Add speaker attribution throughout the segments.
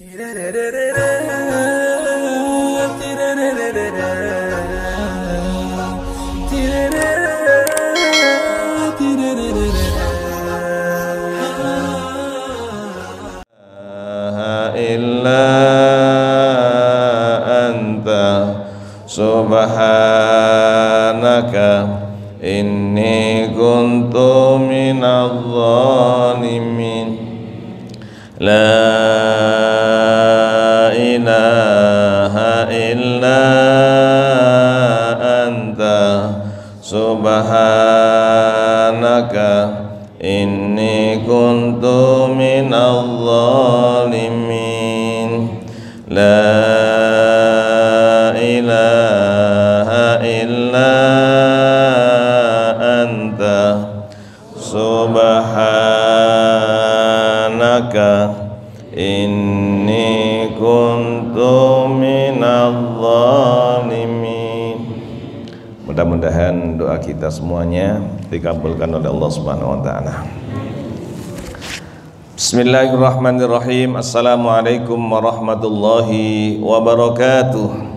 Speaker 1: illa anta subhanaka inni kuntu minadh dhalimin. La ilaha illa anta subhanaka inni kuntu minadh dhalimin. La ilaha illa anta subhanaka inni kuntu minadh dhalimin. Mudah-mudahan doa kita semuanya dikabulkan oleh Allah Subhanahu wa taala. Bismillahirrahmanirrahim. Assalamualaikum warahmatullahi wabarakatuh.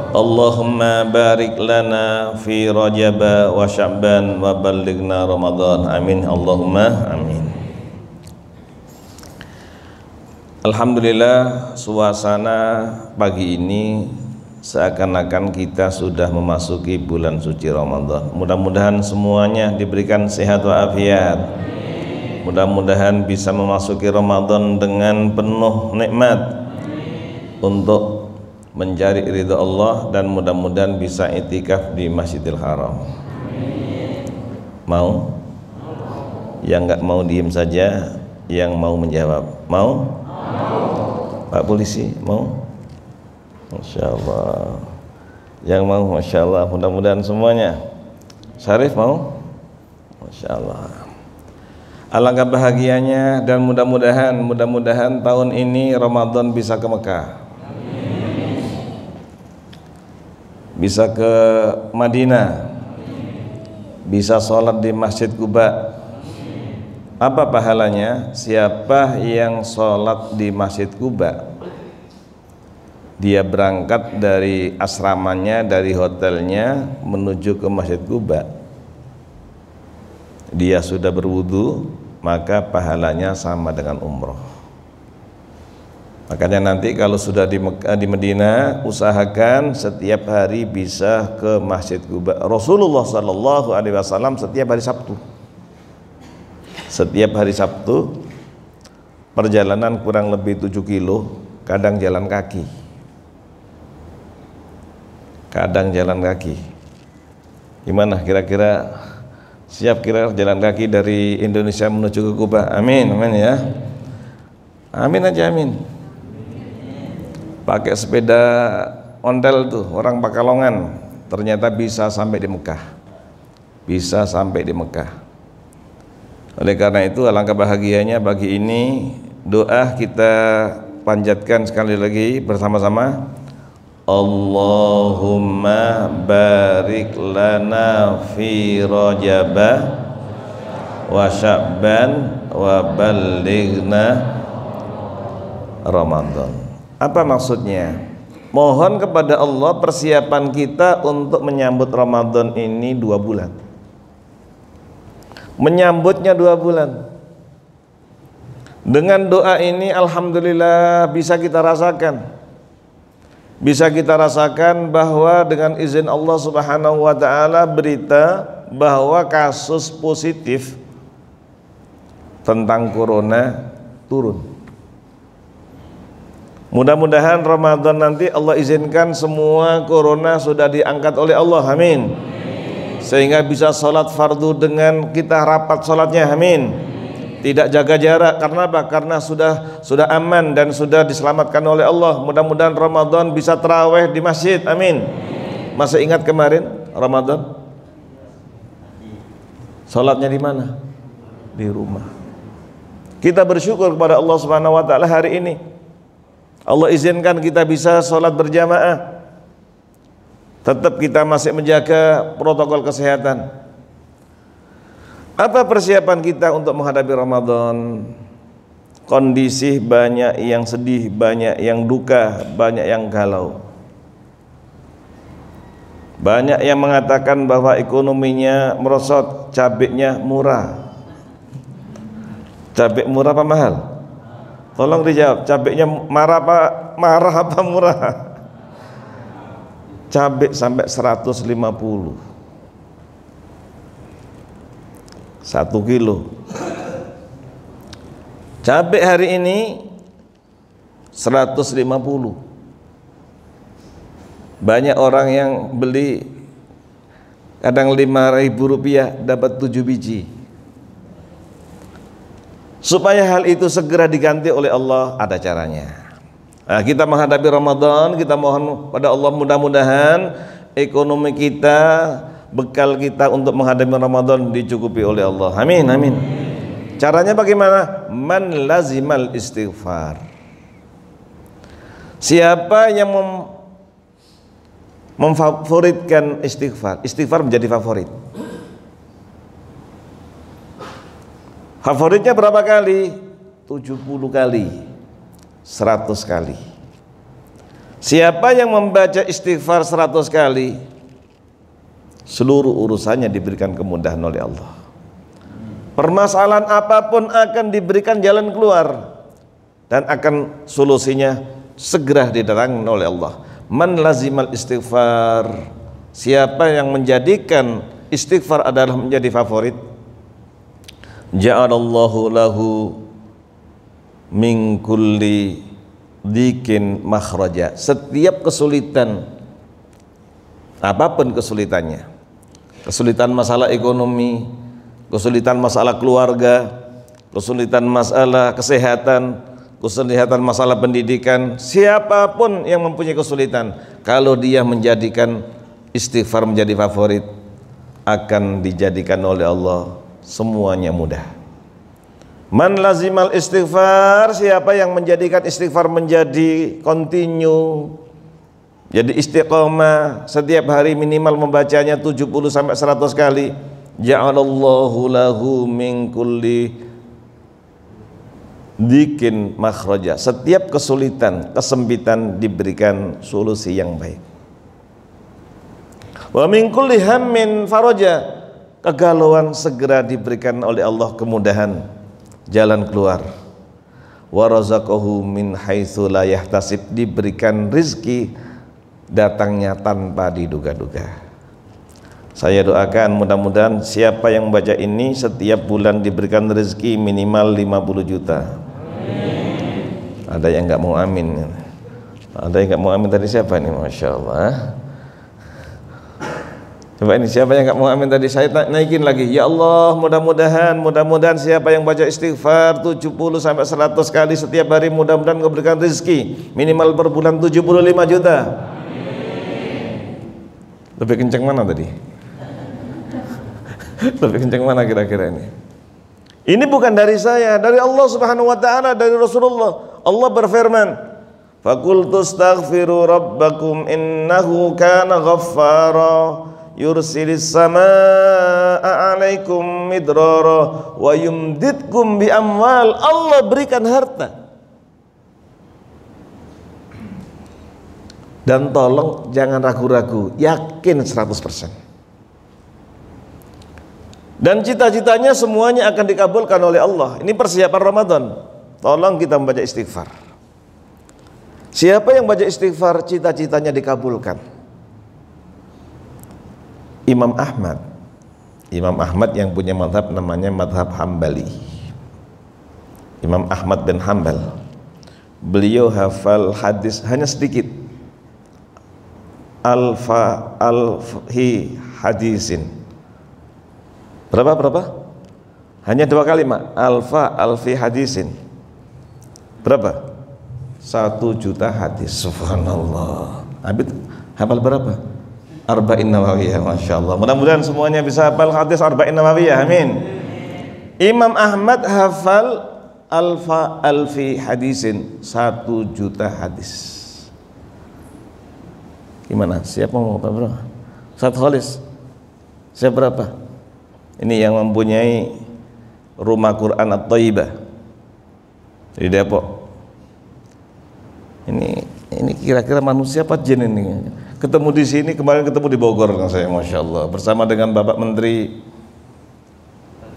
Speaker 1: Allahumma barik lana fi Rajab wa Sya'ban wa ballighna Ramadan. Amin Allahumma amin. Alhamdulillah, suasana pagi ini seakan-akan kita sudah memasuki bulan suci Ramadan. Mudah-mudahan semuanya diberikan sehat walafiat. Mudah-mudahan bisa memasuki Ramadan dengan penuh nikmat untuk mencari ridha Allah, dan mudah-mudahan bisa itikaf di Masjidil Haram. Mau? Yang nggak mau diem saja, yang mau menjawab. Mau? Pak Polisi mau? Masya Allah. Yang mau, Masya Allah. Mudah-mudahan semuanya. Syarif mau? Masya Allah. Alangkah bahagianya, dan mudah-mudahan tahun ini Ramadan bisa ke Mekah, bisa ke Madinah, bisa sholat di Masjid Quba. Apa pahalanya? Siapa yang sholat di Masjid Quba, dia berangkat dari asramanya, dari hotelnya menuju ke Masjid Quba, dia sudah berwudu, maka pahalanya sama dengan umroh. Makanya nanti kalau sudah di Mekah, di Madinah, usahakan setiap hari bisa ke Masjid Quba. Rasulullah Sallallahu Alaihi Wasallam setiap hari Sabtu perjalanan kurang lebih 7 kilo, kadang jalan kaki. Gimana kira-kira? Siap kira jalan kaki dari Indonesia menuju ke Kuba? Amin, amin ya. Amin aja, amin. Pakai sepeda ondel tuh orang Pakalongan, ternyata bisa sampai di Mekah. Oleh karena itu alangkah bahagianya bagi ini. Doa kita panjatkan sekali lagi bersama-sama. Allahumma barik lana fi Rajab wa Sya'ban wa ballighna Ramadan. Apa maksudnya? Mohon kepada Allah persiapan kita untuk menyambut Ramadan ini 2 bulan. Menyambutnya 2 bulan. Dengan doa ini alhamdulillah bisa kita rasakan. Bisa kita rasakan bahwa dengan izin Allah Subhanahu wa taala berita bahwa kasus positif tentang corona turun. Mudah-mudahan Ramadan nanti Allah izinkan semua corona sudah diangkat oleh Allah, amin. Sehingga bisa sholat fardu dengan kita rapat sholatnya, amin. Tidak jaga jarak, karena apa? Karena sudah aman dan sudah diselamatkan oleh Allah. Mudah-mudahan Ramadan bisa tarawih di masjid, amin. Masih ingat kemarin Ramadan? Sholatnya di mana? Di rumah. Kita bersyukur kepada Allah Subhanahu wa taala hari ini Allah izinkan kita bisa sholat berjamaah. Tetap kita masih menjaga protokol kesehatan. Apa persiapan kita untuk menghadapi Ramadan? kondisi, banyak yang sedih, banyak yang duka, banyak yang galau. Banyak yang mengatakan bahwa ekonominya merosot, cabenya murah. Cabai murah apa mahal? Tolong dijawab, cabenya marah apa murah? Cabai sampai 150 1 kilo. Cabai hari ini 150. Banyak orang yang beli kadang Rp5.000 dapat 7 biji. Supaya hal itu segera diganti oleh Allah, ada caranya. Nah, kita menghadapi Ramadan, kita mohon pada Allah mudah-mudahan ekonomi kita, bekal kita untuk menghadapi Ramadan dicukupi oleh Allah. Amin, amin. Caranya bagaimana? Man lazimal istighfar. Siapa yang memfavoritkan istighfar, istighfar menjadi favorit. Favoritnya berapa kali? 70 kali, 100 kali. Siapa yang membaca istighfar 100 kali, seluruh urusannya diberikan kemudahan oleh Allah. Permasalahan apapun akan diberikan jalan keluar, dan akan solusinya segera didatangkan oleh Allah. Man lazimal istighfar, siapa yang menjadikan istighfar adalah menjadi favorit, ja'alallahu lahu min kulli dikin makhraja. Setiap kesulitan, apapun kesulitannya, kesulitan masalah ekonomi, kesulitan masalah keluarga, kesulitan masalah kesehatan, kesulitan masalah pendidikan, siapapun yang mempunyai kesulitan, kalau dia menjadikan istighfar menjadi favorit, akan dijadikan oleh Allah semuanya mudah. Man lazimal istighfar, siapa yang menjadikan istighfar menjadi continue, jadi istiqomah, setiap hari minimal membacanya 70 sampai 100 kali, ja'alallahu lahu min kulli dikin makhraja. Setiap kesulitan, kesempitan diberikan solusi yang baik. Wa min kulli hammin faraja, kegalauan segera diberikan oleh Allah kemudahan, jalan keluar. Wa razaqahu min haitsu la yahtasib, diberikan rizki datangnya tanpa diduga-duga. Saya doakan mudah-mudahan siapa yang membaca ini setiap bulan diberikan rezeki minimal 50 juta. Amin. Ada yang nggak mau amin. Ada yang nggak mau amin tadi siapa nih? Masya Allah. Coba ini siapa yang nggak mau amin tadi? Saya naikin lagi. Ya Allah, mudah-mudahan siapa yang baca istighfar 70 sampai 100 kali setiap hari, mudah-mudahan Engkau berikan rezeki minimal per bulan 75 juta. Amin. Lebih kencang mana tadi? Lebih kencang mana kira-kira ini? Ini bukan dari saya, dari Allah Subhanahu wa taala, dari Rasulullah. Allah berfirman, "Faqultu astaghfiru rabbakum innahu kana ghaffara yursilis samaa'a 'alaikum midrara wa yumditkum bi amwal." Allah berikan harta. Dan tolong jangan ragu-ragu, yakin 100%. Dan cita-citanya semuanya akan dikabulkan oleh Allah. Ini persiapan Ramadan. Tolong kita membaca istighfar. Siapa yang baca istighfar, cita-citanya dikabulkan. Imam Ahmad yang punya mazhab namanya mazhab Hambali. Imam Ahmad bin Hanbal, beliau hafal hadis hanya sedikit, alfi hadisin. Berapa? Hanya 2 kalimat. Alfi hadisin. Berapa? 1 juta hadis. Subhanallah. Abid hafal berapa? Arba'in Nawawiyah. Masya Allah. Mudah-mudahan semuanya bisa hafal hadis Arba'in Nawawiyah. Amin. Imam Ahmad hafal alfi hadisin, 1 juta hadis. Gimana? Siapa mau apa berapa? Satu khalis. Siapa berapa? Ini yang mempunyai rumah Quran At-Thayyibah. di Depok. Ini kira-kira manusia apa jin ini? Ketemu di sini, kemarin ketemu di Bogor dengan saya, Masya Allah, bersama dengan Bapak Menteri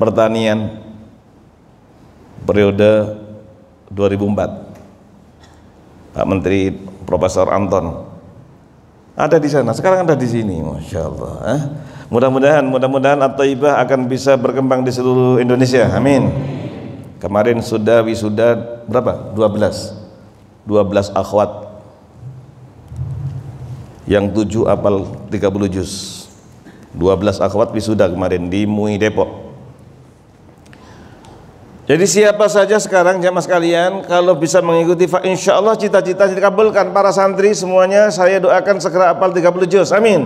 Speaker 1: Pertanian periode 2004, Pak Menteri Profesor Anton ada di sana, sekarang ada di sini, Masya Allah. Mudah-mudahan At-Thaibah akan bisa berkembang di seluruh Indonesia, amin. Kemarin sudah wisuda berapa? 12 akhwat, yang 7 hafal 30 juz. 12 akhwat wisuda kemarin di MUI Depok. Jadi siapa saja sekarang jamaah sekalian kalau bisa mengikuti, insya Allah cita-cita dikabulkan. Para santri semuanya saya doakan segera hafal 30 juz, amin.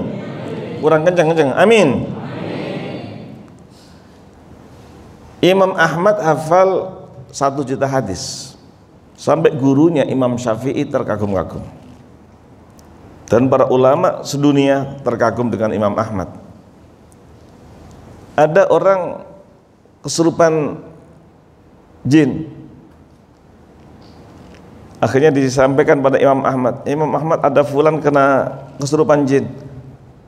Speaker 1: Kurang kencang, amin. Imam Ahmad hafal 1 juta hadis, sampai gurunya Imam Syafi'i terkagum-kagum, dan para ulama sedunia terkagum dengan Imam Ahmad. Ada orang kesurupan jin, akhirnya disampaikan pada Imam Ahmad, Imam Ahmad ada fulan kena kesurupan jin.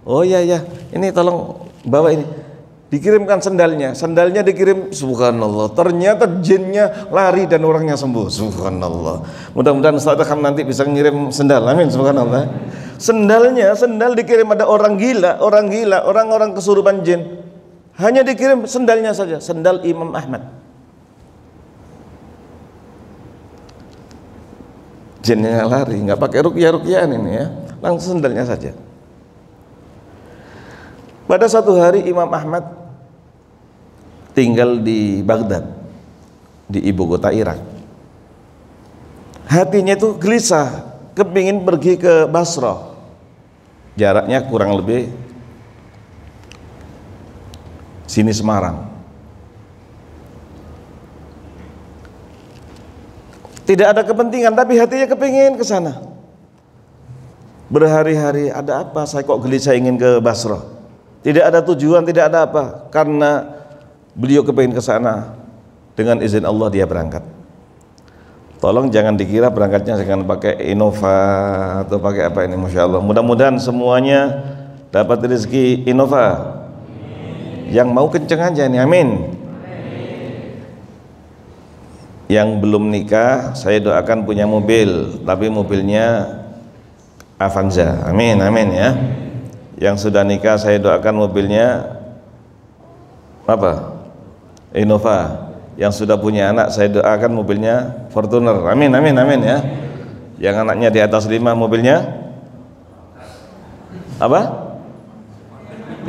Speaker 1: Oh iya, ini tolong bawa ini. Dikirimkan sendalnya dikirim, subhanallah, ternyata jinnya lari dan orangnya sembuh, subhanallah. Mudah-mudahan Ustaz Akam nanti bisa ngirim sendal, amin, subhanallah. Sendal dikirim, ada orang orang kesurupan jin, hanya dikirim sendalnya saja, sendal Imam Ahmad. Jinnya lari, nggak pakai ruqyah-ruqyahan ini ya, langsung sendalnya saja. Pada satu hari Imam Ahmad tinggal di Baghdad, di ibu kota Irak. Hatinya itu gelisah, kepingin pergi ke Basrah. Jaraknya kurang lebih sini Semarang. Tidak ada kepentingan, tapi hatinya kepingin ke sana. Berhari-hari, ada apa saya kok gelisah ingin ke Basrah? Tidak ada tujuan, tidak ada apa, karena beliau kepingin ke sana. Dengan izin Allah dia berangkat. Tolong jangan dikira berangkatnya dengan pakai Innova atau pakai apa ini, Masya Allah. Mudah-mudahan semuanya dapat rezeki Innova. Yang mau kenceng aja nih, amin. Yang belum nikah saya doakan punya mobil, tapi mobilnya Avanza, amin ya. Yang sudah nikah saya doakan mobilnya apa? Innova. Yang sudah punya anak saya doakan mobilnya Fortuner, amin ya. Yang anaknya di atas 5 mobilnya apa?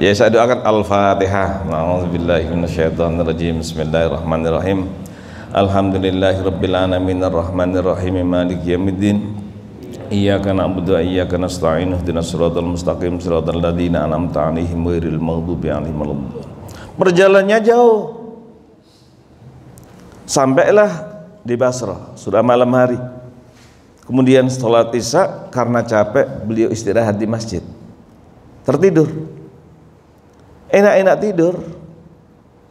Speaker 1: Ya saya doakan Al-Fatihah. A'udzubillahi minasyaitonirrajim. Bismillahirrahmanirrahim. Alhamdulillahirabbil alamin arrahmanir rahim maliki yaumiddin. Iyyaka na'budu wa iyyaka nasta'in ihdinas siratal mustaqim siratal ladzina an'amta 'alaihim ghairil maghdubi 'alaihim waladdallin. Perjalanannya jauh. Sampailah di Basrah, sudah malam hari. Kemudian sholat Isya, karena capek beliau istirahat di masjid. Tertidur. Enak-enak tidur.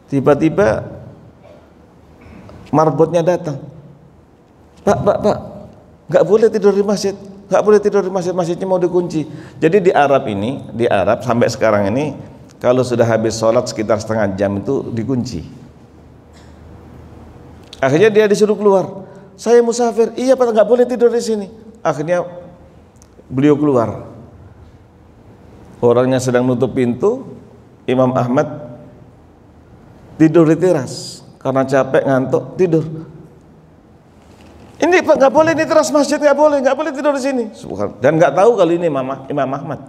Speaker 1: Tiba-tiba marbotnya datang. Pak, nggak boleh tidur di masjid, nggak boleh tidur di masjid, masjidnya mau dikunci. Jadi di Arab sampai sekarang ini, kalau sudah habis sholat sekitar setengah jam itu dikunci. Akhirnya dia disuruh keluar. Saya musafir, iya Pak, nggak boleh tidur di sini. Akhirnya beliau keluar. Orangnya sedang nutup pintu, Imam Ahmad tidur di teras. Karena capek ngantuk tidur. Ini Pak nggak boleh, ini teras masjid nggak boleh tidur di sini. Dan nggak tahu kalau ini Imam Ahmad.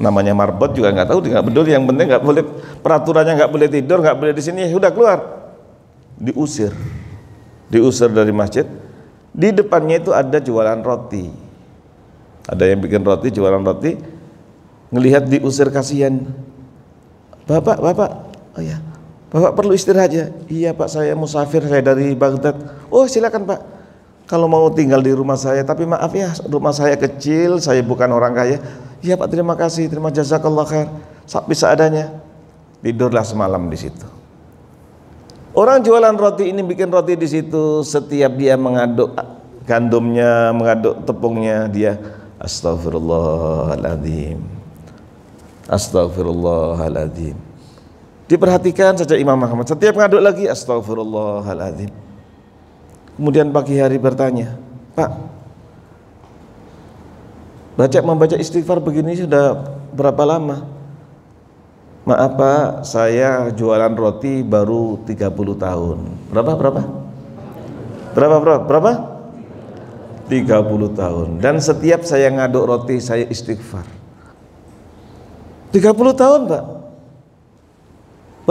Speaker 1: Namanya marbot juga nggak tahu, nggak peduli. Yang penting nggak boleh, peraturannya nggak boleh tidur, nggak boleh di sini. Sudah keluar, diusir dari masjid. Di depannya itu ada jualan roti. Ada yang bikin roti, jualan roti. Ngelihat diusir kasihan. Bapak, oh ya. Bapak perlu istirahat ya? Iya Pak, saya musafir, saya dari Baghdad. Oh silakan Pak, kalau mau tinggal di rumah saya, tapi maaf ya rumah saya kecil, saya bukan orang kaya. Iya Pak, terima kasih, terima jazakallah khair. Bisa adanya. Tidurlah semalam di situ. Orang jualan roti ini bikin roti di situ, setiap dia mengaduk gandumnya, mengaduk tepungnya, dia astagfirullahaladzim, astagfirullahaladzim. Diperhatikan saja Imam Ahmad, setiap mengaduk lagi astagfirullahaladzim. Kemudian pagi hari bertanya, Pak, membaca istighfar begini sudah berapa lama? Maaf Pak, saya jualan roti baru 30 tahun. Berapa? 30 tahun. Dan setiap saya ngaduk roti saya istighfar. 30 tahun Pak.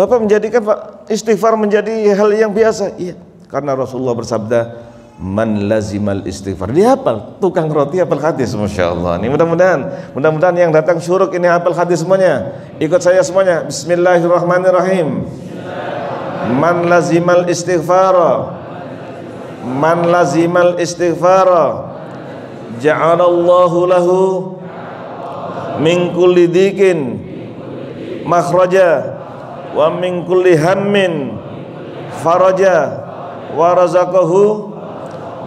Speaker 1: Bapak menjadikan istighfar menjadi hal yang biasa. Iya, karena Rasulullah bersabda, man lazimal istighfar. Dia hafal, tukang roti hafal hadis, Masya Allah. Ini mudah-mudahan yang datang syuruk ini hafal hadis semuanya. Ikut saya semuanya. Bismillahirrahmanirrahim. Man lazimal istighfara, man lazimal istighfara, ja'alallahu lahu min kulli dikin makhraja wa min kulli hammin faraja wa razaqahu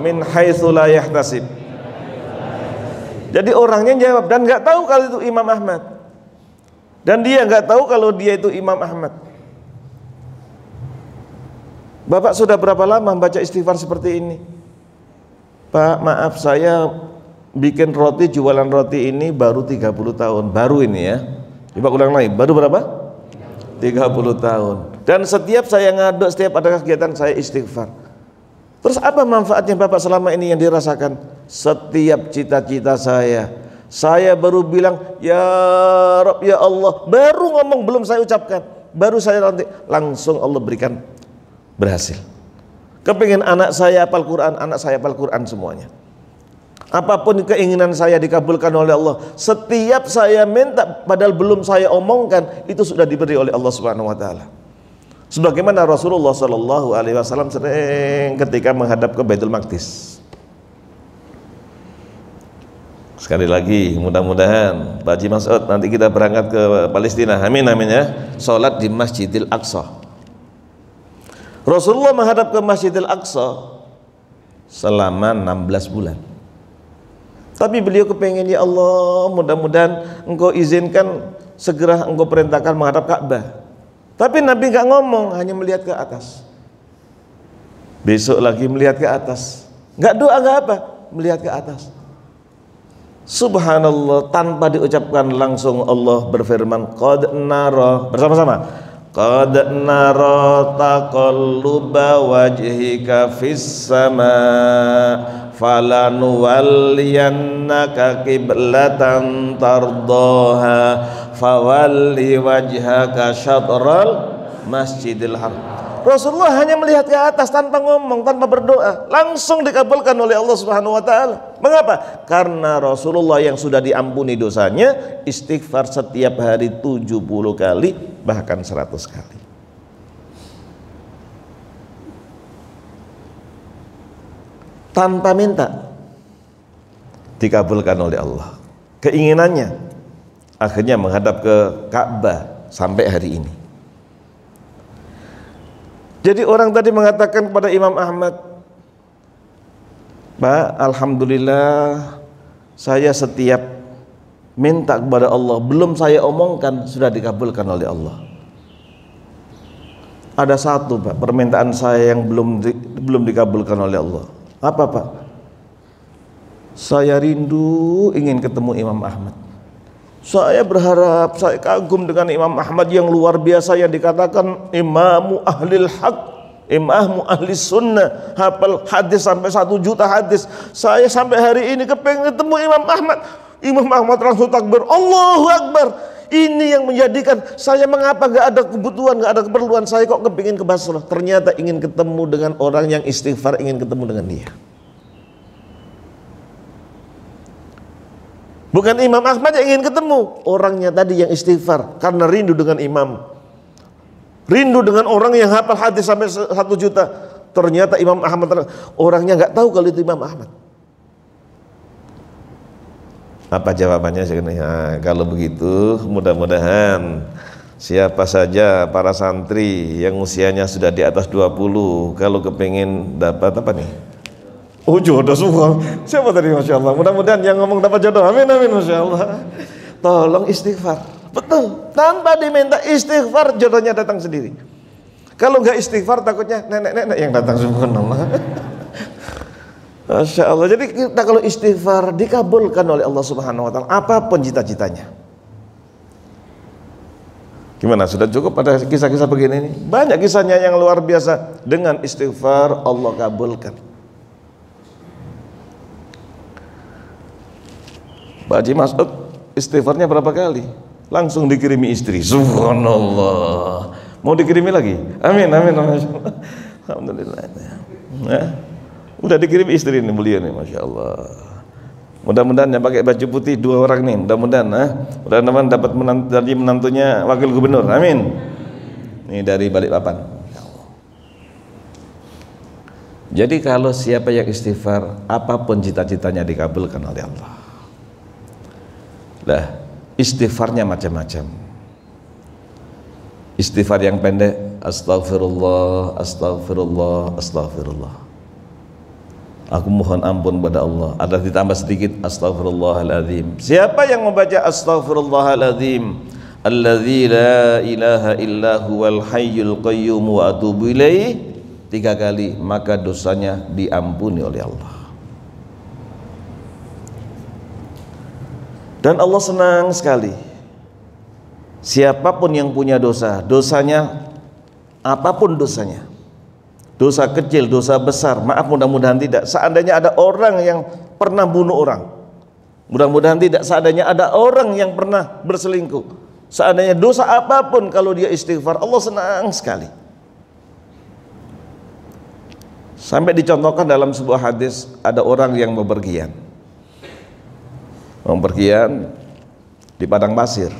Speaker 1: min haitsu la yahtasib. Jadi orangnya jawab dan nggak tahu kalau itu Imam Ahmad, dan dia nggak tahu kalau dia itu Imam Ahmad. Bapak sudah berapa lama membaca istighfar seperti ini? Pak, maaf, saya bikin roti, jualan roti ini baru 30 tahun. Baru ini ya. Coba ulang lagi, baru berapa? 30 tahun. Dan setiap saya ngaduk, setiap ada kegiatan saya istighfar. Terus apa manfaatnya Bapak selama ini yang dirasakan? Setiap cita-cita saya baru bilang ya Rabb, ya Allah, baru ngomong, belum saya ucapkan, baru saya nanti langsung Allah berikan berhasil. Kepingin anak saya hafal Quran, anak saya hafal Quran semuanya. Apapun keinginan saya dikabulkan oleh Allah. Setiap saya minta padahal belum saya omongkan, itu sudah diberi oleh Allah Subhanahu wa taala. Sebagaimana Rasulullah Shallallahu Alaihi Wasallam sering ketika menghadap ke Baitul Maqdis. Sekali lagi, mudah-mudahan Pak Haji Mas'ud nanti kita berangkat ke Palestina. Amin amin ya. Sholat di Masjidil Aqsa. Rasulullah menghadap ke Masjidil Aqsa selama 16 bulan. Tapi beliau kepengen, ya Allah, mudah-mudahan Engkau izinkan segera Engkau perintahkan menghadap Ka'bah. Tapi Nabi nggak ngomong, hanya melihat ke atas. Besok lagi melihat ke atas, nggak doa, nggak apa, melihat ke atas. Subhanallah, tanpa diucapkan langsung Allah berfirman, qad nara, bersama-sama, qad nara taqalluba wajhika fis sama falanuwalliyannaka qiblatan tardaha fawalli wajhaka syatral masjidil haram. Rasulullah hanya melihat ke atas tanpa ngomong, tanpa berdoa, langsung dikabulkan oleh Allah Subhanahu wa taala. Mengapa? Karena Rasulullah yang sudah diampuni dosanya istighfar setiap hari 70 kali, bahkan 100 kali. Tanpa minta dikabulkan oleh Allah keinginannya, akhirnya menghadap ke Ka'bah sampai hari ini. Jadi orang tadi mengatakan kepada Imam Ahmad, Pak, alhamdulillah saya setiap minta kepada Allah, belum saya omongkan sudah dikabulkan oleh Allah. Ada satu Pak, permintaan saya yang belum dikabulkan oleh Allah. Apa Pak? Saya rindu ingin ketemu Imam Ahmad. Saya berharap, saya kagum dengan Imam Ahmad yang luar biasa, yang dikatakan imamu ahlil haq, imamu ahli sunnah, hafal hadis sampai 1 juta hadis. Saya sampai hari ini kepengen ketemu Imam Ahmad. Imam Ahmad langsung takbir, Allahu Akbar. Ini yang menjadikan saya, mengapa gak ada kebutuhan, gak ada keperluan, saya kok kepingin ke Basrah. Ternyata ingin ketemu dengan orang yang istighfar, ingin ketemu dengan dia. Bukan Imam Ahmad yang ingin ketemu, orangnya tadi yang istighfar karena rindu dengan imam, rindu dengan orang yang hafal hadis sampai 1 juta. Ternyata Imam Ahmad orangnya nggak tahu kalau itu Imam Ahmad. Apa jawabannya? Nah, kalau begitu mudah-mudahan Siapa saja para santri yang usianya sudah di atas 20 kalau kepingin dapat apa nih? Oh, jodoh semua. Siapa tadi? Masya Allah. Mudah-mudahan yang ngomong dapat jodoh. Amin amin, Masya Allah. Tolong istighfar. Betul. Tanpa diminta istighfar, jodohnya datang sendiri. Kalau nggak istighfar, takutnya nenek-nenek yang datang. Subhanallah. Masya Allah. Jadi kita kalau istighfar dikabulkan oleh Allah Subhanahu Wa Taala apapun cita-citanya. Gimana? Sudah cukup ada kisah-kisah begini nih? Banyak kisahnya yang luar biasa. Dengan istighfar Allah kabulkan. Pak Haji Mas'ud istighfarnya berapa kali? Langsung dikirimi istri. Subhanallah. Mau dikirimi lagi? Amin amin. Alhamdulillah. Ya. Udah dikirim istri nih beliau nih, Masya Allah. Mudah-mudahan yang pakai baju putih 2 orang nih, mudah-mudahan mudah-mudahan dapat jadi menantunya wakil gubernur. Amin. Ini dari Balikpapan. Jadi kalau siapa yang istighfar, apapun cita-citanya dikabulkan oleh Allah. Lah, istighfarnya macam-macam. Istighfar yang pendek, astagfirullah, astagfirullah, astagfirullah. Aku mohon ampun pada Allah. Ada ditambah sedikit, astaghfirullahaladzim. Siapa yang membaca astaghfirullahaladzim, alladzi la ilaha illa huwal hayyul qayyum wa atubu ilaih 3 kali, maka dosanya diampuni oleh Allah. Dan Allah senang sekali. Siapapun yang punya dosa, dosanya apapun dosanya, dosa kecil, dosa besar, maaf mudah-mudahan tidak. Seandainya ada orang yang pernah bunuh orang, mudah-mudahan tidak. Seandainya ada orang yang pernah berselingkuh, seandainya dosa apapun, kalau dia istighfar, Allah senang sekali. Sampai dicontohkan dalam sebuah hadis, ada orang yang bepergian di padang pasir.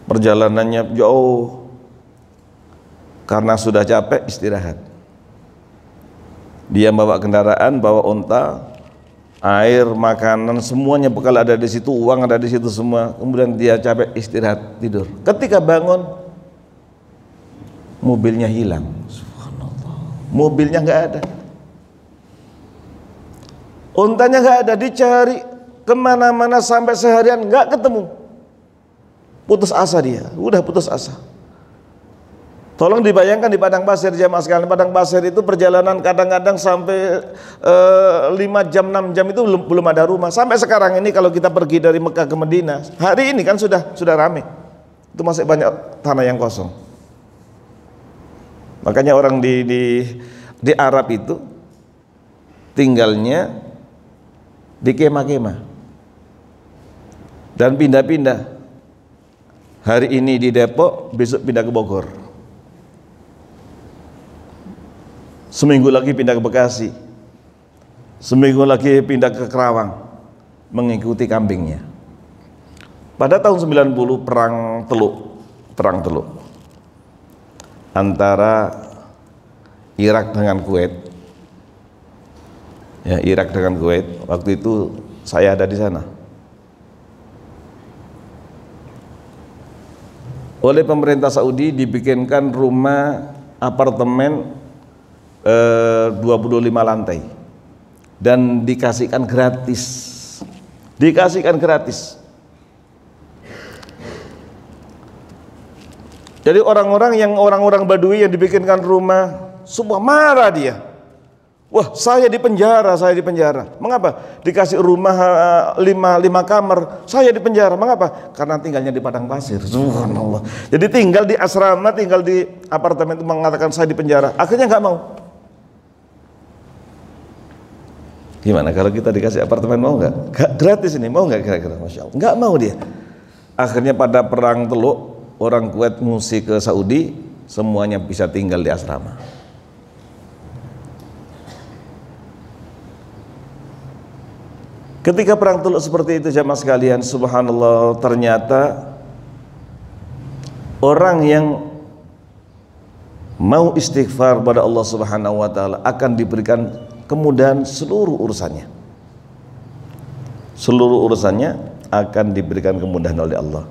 Speaker 1: Perjalanannya jauh, karena sudah capek istirahat. Dia bawa kendaraan, bawa unta, air, makanan, semuanya bekal ada di situ, uang ada di situ semua. Kemudian dia capek istirahat, tidur. Ketika bangun, mobilnya hilang. Subhanallah. Mobilnya nggak ada, untanya nggak ada, dicari kemana-mana sampai seharian nggak ketemu. Putus asa dia, udah putus asa. Tolong dibayangkan di padang pasir, jamaah sekalian, padang pasir itu perjalanan kadang-kadang sampai 5 jam, 6 jam itu belum ada rumah. Sampai sekarang ini kalau kita pergi dari Mekah ke Madinah, hari ini kan sudah ramai. Itu masih banyak tanah yang kosong. Makanya orang di Arab itu tinggalnya di kemah-kemah dan pindah-pindah. Hari ini di Depok, besok pindah ke Bogor. Seminggu lagi pindah ke Bekasi. Seminggu lagi pindah ke Kerawang, mengikuti kambingnya. Pada tahun 90 perang Teluk antara Irak dengan Kuwait. Ya, Irak dengan Kuwait. Waktu itu saya ada di sana. Oleh pemerintah Saudi dibikinkan rumah apartemen 25 lantai dan dikasihkan gratis. Jadi orang-orang Badui yang dibikinkan rumah, semua marah dia. Wah, saya di penjara. Mengapa? Dikasih rumah 5 kamar, saya di penjara. Mengapa? Karena tinggalnya di padang pasir. Subhanallah. Jadi tinggal di asrama, tinggal di apartemen itu mengatakan saya di penjara. Akhirnya nggak mau. Gimana kalau kita dikasih apartemen, mau nggak? Gratis ini, mau nggak kira-kira? Masya Allah. Nggak mau dia. Akhirnya pada perang Teluk, orang Kuwait ngungsi ke Saudi, semuanya bisa tinggal di asrama. Ketika perang Teluk seperti itu, jamaah sekalian, subhanallah, ternyata orang yang mau istighfar pada Allah Subhanahu wa taala akan diberikan kemudahan seluruh urusannya. Seluruh urusannya akan diberikan kemudahan oleh Allah.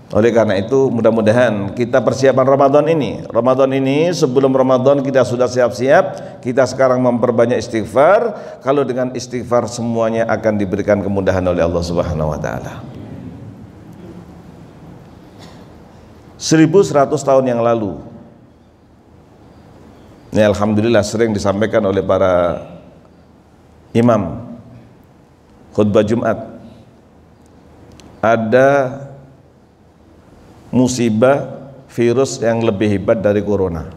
Speaker 1: Oleh karena itu mudah-mudahan kita persiapan Ramadan ini. Ramadan ini sebelum Ramadan kita sudah siap-siap. Kita sekarang memperbanyak istighfar. Kalau dengan istighfar semuanya akan diberikan kemudahan oleh Allah Subhanahu wa taala. 1100 tahun yang lalu. Ini alhamdulillah sering disampaikan oleh para imam khutbah Jumat. Ada musibah virus yang lebih hebat dari corona.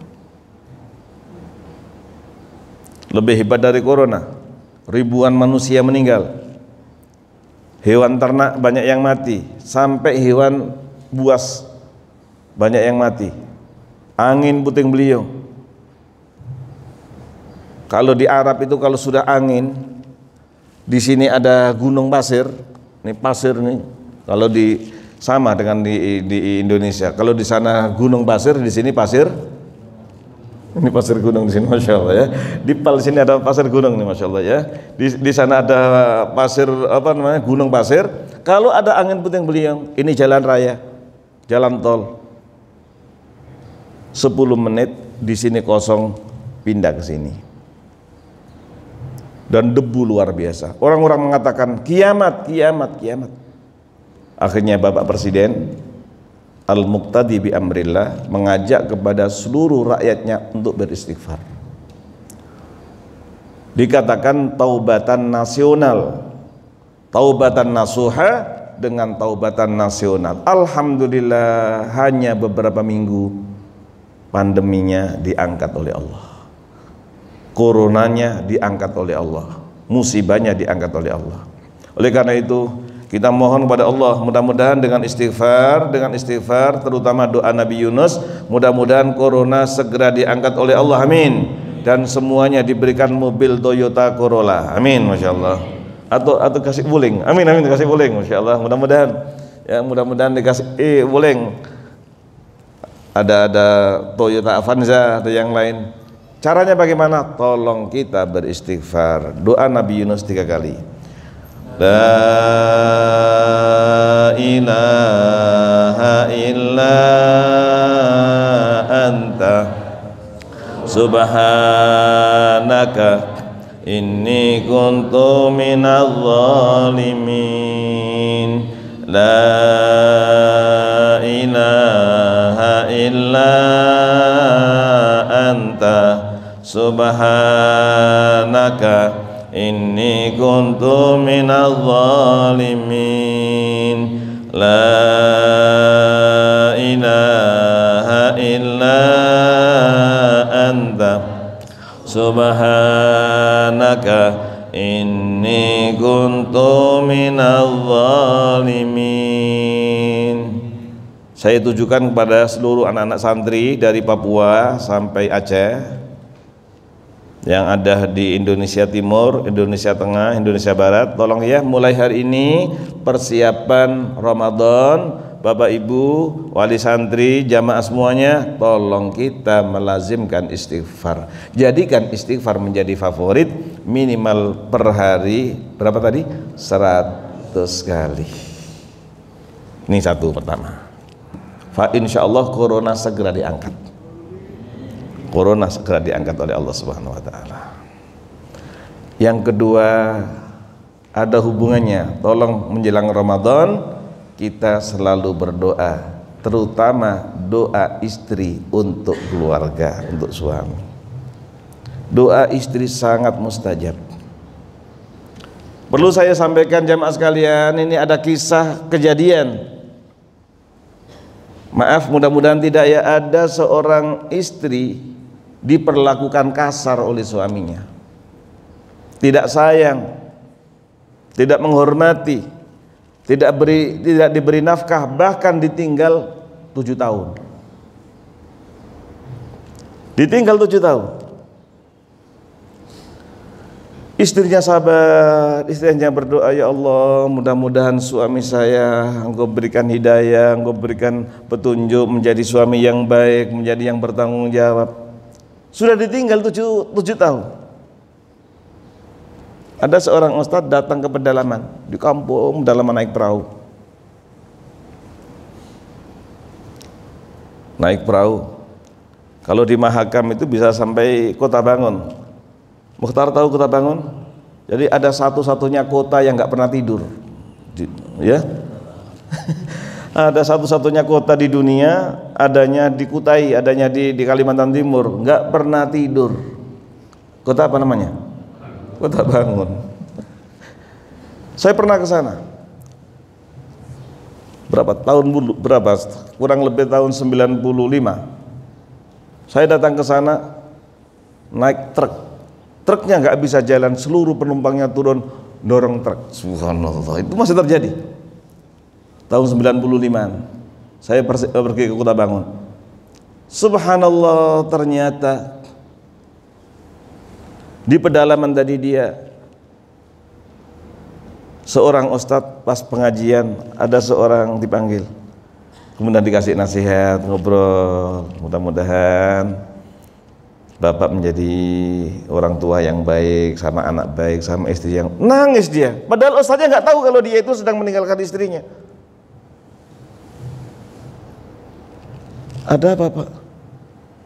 Speaker 1: Lebih hebat dari corona. Ribuan manusia meninggal. Hewan ternak banyak yang mati, sampai hewan buas banyak yang mati. Angin puting beliung. Kalau di Arab itu kalau sudah angin, di sini ada gunung pasir. Ini pasir nih. Kalau di sama dengan di Indonesia. Kalau di sana gunung pasir, di sini pasir. Ini pasir gunung di sini, masya Allah ya. Di Pal sini ada pasir gunung nih, masya Allah ya. Di sana ada pasir apa namanya gunung pasir. Kalau ada angin puting beliung, ini jalan raya, jalan tol. 10 menit di sini kosong, pindah ke sini. Dan debu luar biasa. Orang-orang mengatakan kiamat, kiamat, kiamat. Akhirnya Bapak Presiden Al-Muqtadi bi amrillah mengajak kepada seluruh rakyatnya untuk beristighfar. Dikatakan taubatan nasional, taubatan nasuha dengan taubatan nasional. Alhamdulillah hanya beberapa minggu pandeminya diangkat oleh Allah. Coronanya diangkat oleh Allah, musibahnya diangkat oleh Allah. Oleh karena itu kita mohon kepada Allah, mudah-mudahan dengan istighfar terutama doa Nabi Yunus, mudah-mudahan corona segera diangkat oleh Allah, amin. Dan semuanya diberikan mobil Toyota Corolla, amin, masya Allah. Atau kasih wuling, amin, amin, kasih wuling, masya Allah. Mudah-mudahan ya, mudah-mudahan dikasih wuling. Ada Toyota Avanza atau yang lain. Caranya bagaimana? Tolong kita beristighfar. Doa Nabi Yunus 3 kali. La ilaha illa anta subhanaka inni kuntu minadh dhalimin. La ilaha illa anta subhanaka inni kuntu minadh dhalimin. La ilaha illa anta subhanaka inni kuntu minadh dhalimin. Saya tujukan kepada seluruh anak-anak santri dari Papua sampai Aceh yang ada di Indonesia Timur, Indonesia Tengah, Indonesia Barat. Tolong ya, mulai hari ini persiapan Ramadan, Bapak Ibu, wali santri, jamaah semuanya, tolong kita melazimkan istighfar. Jadikan istighfar menjadi favorit, minimal per hari berapa tadi? 100 kali. Ini satu pertama. Fa insyaallah corona segera diangkat. Corona segera diangkat oleh Allah Subhanahu wa taala. Yang kedua, ada hubungannya. Tolong menjelang Ramadan kita selalu berdoa, terutama doa istri untuk keluarga, untuk suami. Doa istri sangat mustajab. Perlu saya sampaikan jamaah sekalian, ini ada kisah kejadian. Maaf, mudah-mudahan tidak ya, ada seorang istri diperlakukan kasar oleh suaminya, tidak sayang, tidak menghormati, tidak diberi nafkah, bahkan ditinggal 7 tahun. Ditinggal 7 tahun. Istrinya sabar, istrinya berdoa, ya Allah, mudah-mudahan suami saya Engkau berikan hidayah, Engkau berikan petunjuk menjadi suami yang baik, menjadi yang bertanggung jawab. Sudah ditinggal 7 tahun. Ada seorang ustadz datang ke pedalaman, di kampung pedalaman naik perahu. Naik perahu. Kalau di Mahakam itu bisa sampai Kota Bangun. Mukhtar tahu Kota Bangun? Jadi ada satu-satunya kota yang nggak pernah tidur, ya. Ada satu-satunya kota di dunia, adanya di Kutai, adanya di Kalimantan Timur, nggak pernah tidur. Kota apa namanya? Kota Bangun. Saya pernah ke sana. Berapa tahun dulu? Berapa? Kurang lebih tahun 95. Saya datang ke sana naik truk. Truknya nggak bisa jalan, seluruh penumpangnya turun dorong truk. Subhanallah, itu masih terjadi. Tahun 95-an saya pergi ke Kota Bangun. Subhanallah, ternyata di pedalaman tadi dia seorang ustadz pas pengajian, ada seorang dipanggil, kemudian dikasih nasihat, ngobrol, mudah-mudahan bapak menjadi orang tua yang baik, sama anak baik, sama istri yang nangis dia. Padahal ustadznya nggak tahu kalau dia itu sedang meninggalkan istrinya. Ada apa Pak?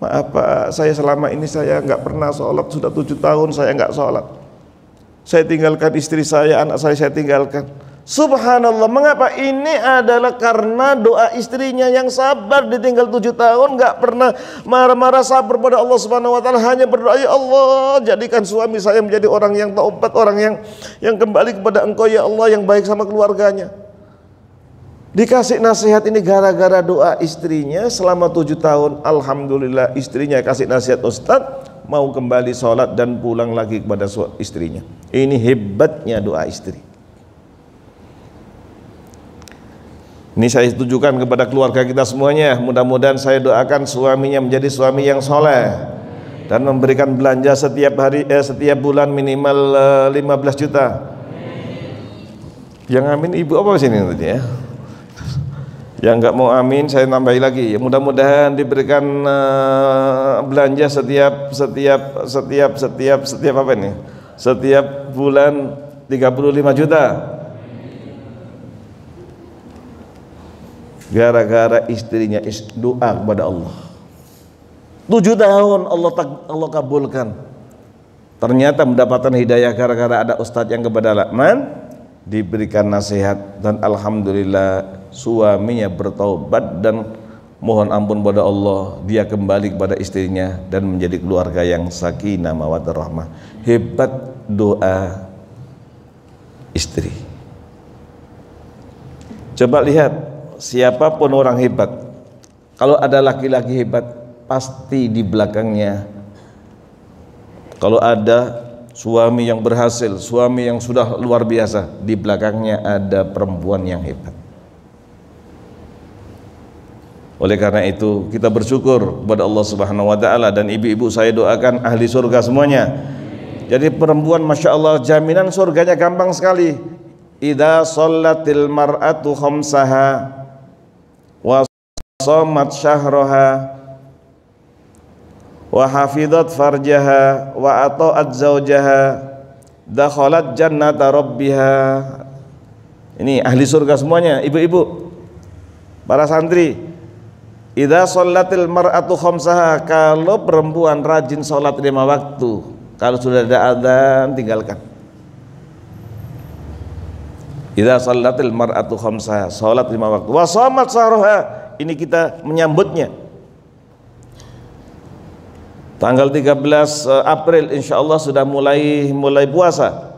Speaker 1: Maaf Pak, saya selama ini saya nggak pernah sholat, sudah 7 tahun saya nggak sholat. Saya tinggalkan istri saya, anak saya tinggalkan. Subhanallah, mengapa? Ini adalah karena doa istrinya yang sabar, ditinggal 7 tahun, nggak pernah marah-marah, sabar pada Allah Subhanahu Wa Taala, hanya berdoa, ya Allah jadikan suami saya menjadi orang yang taubat, orang yang kembali kepada Engkau ya Allah, yang baik sama keluarganya. Dikasih nasihat ini gara-gara doa istrinya selama 7 tahun. Alhamdulillah istrinya kasih nasihat, Ustadz mau kembali sholat dan pulang lagi kepada istrinya. Ini hebatnya doa istri. Ini saya tujukan kepada keluarga kita semuanya. Mudah-mudahan saya doakan suaminya menjadi suami yang soleh dan memberikan belanja setiap hari, setiap bulan minimal 15 juta. Yang amin ibu apa sini tadi ya? Yang nggak mau amin saya tambahi lagi. Ya, mudah-mudahan diberikan belanja setiap apa ini? Setiap bulan 35 juta. Gara-gara istrinya doa kepada Allah. 7 tahun Allah kabulkan. Ternyata mendapatkan hidayah gara-gara ada ustadz yang kepada Lakman, diberikan nasihat, dan alhamdulillah suaminya bertaubat dan mohon ampun pada Allah, dia kembali kepada istrinya dan menjadi keluarga yang sakinah mawaddah rahmah. Hebat doa istri. Coba lihat, siapapun orang hebat, kalau ada laki-laki hebat, pasti di belakangnya, kalau ada suami yang berhasil, suami yang sudah luar biasa, di belakangnya ada perempuan yang hebat. Oleh karena itu kita bersyukur kepada Allah Subhanahu Wa Taala, dan ibu-ibu saya doakan ahli surga semuanya. Jadi perempuan masya Allah jaminan surganya gampang sekali. Idza shallatil mar'atu khamsaha wa shamat syahraha wa hafizat farjaha wa ata'at zawjaha dakhalat jannata rabbiha. Ini ahli surga semuanya, ibu-ibu, para santri. Idza shallatil mar'atu khamsaha, kalau perempuan rajin sholat 5 waktu, kalau sudah ada adzan tinggalkan. Idza shallatil mar'atu khamsaha, sholat 5 waktu. Wa shamat syahraha, ini kita menyambutnya. Tanggal 13 April insya Allah sudah mulai puasa.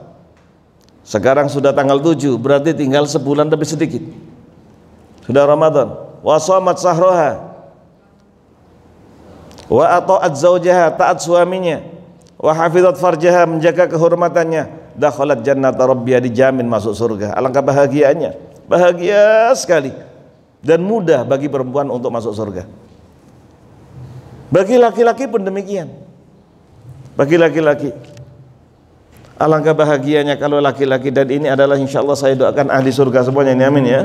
Speaker 1: Sekarang sudah tanggal 7, berarti tinggal sebulan lebih sedikit sudah Ramadan. Wa shamat syahraha wa ata'at zawjaha, taat suaminya, wa hafizat farjaha, menjaga kehormatannya, dakhalat jannata rabbiha, dijamin masuk surga. Alangkah bahagianya, bahagia sekali, dan mudah bagi perempuan untuk masuk surga. Bagi laki-laki pun demikian. Bagi laki-laki alangkah bahagianya kalau laki-laki, dan ini adalah insya Allah saya doakan ahli surga semuanya ini, amin ya.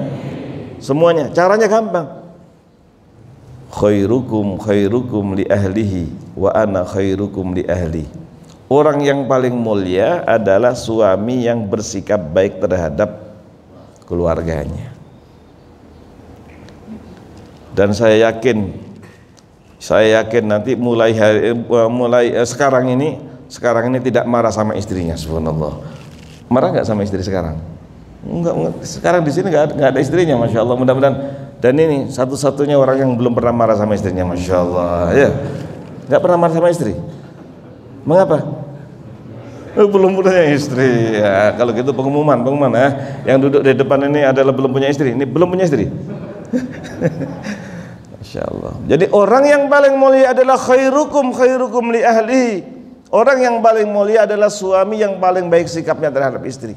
Speaker 1: Semuanya caranya gampang. Khairukum khairukum li ahlihi wa ana khairukum li ahli. Orang yang paling mulia adalah suami yang bersikap baik terhadap keluarganya. Dan saya yakin nanti mulai sekarang ini tidak marah sama istrinya. Subhanallah. Marah nggak sama istri sekarang? Enggak. Sekarang di sini nggak ada istrinya, masya Allah. Mudah-mudahan. Dan ini satu-satunya orang yang belum pernah marah sama istrinya, masya Allah. Ya, nggak pernah marah sama istri. Mengapa? Belum punya istri. Ya, kalau gitu pengumuman ya. Yang duduk di depan ini adalah belum punya istri. Ini belum punya istri. Masya Allah. Jadi orang yang paling mulia adalah khairukum li ahli. Orang yang paling mulia adalah suami yang paling baik sikapnya terhadap istri.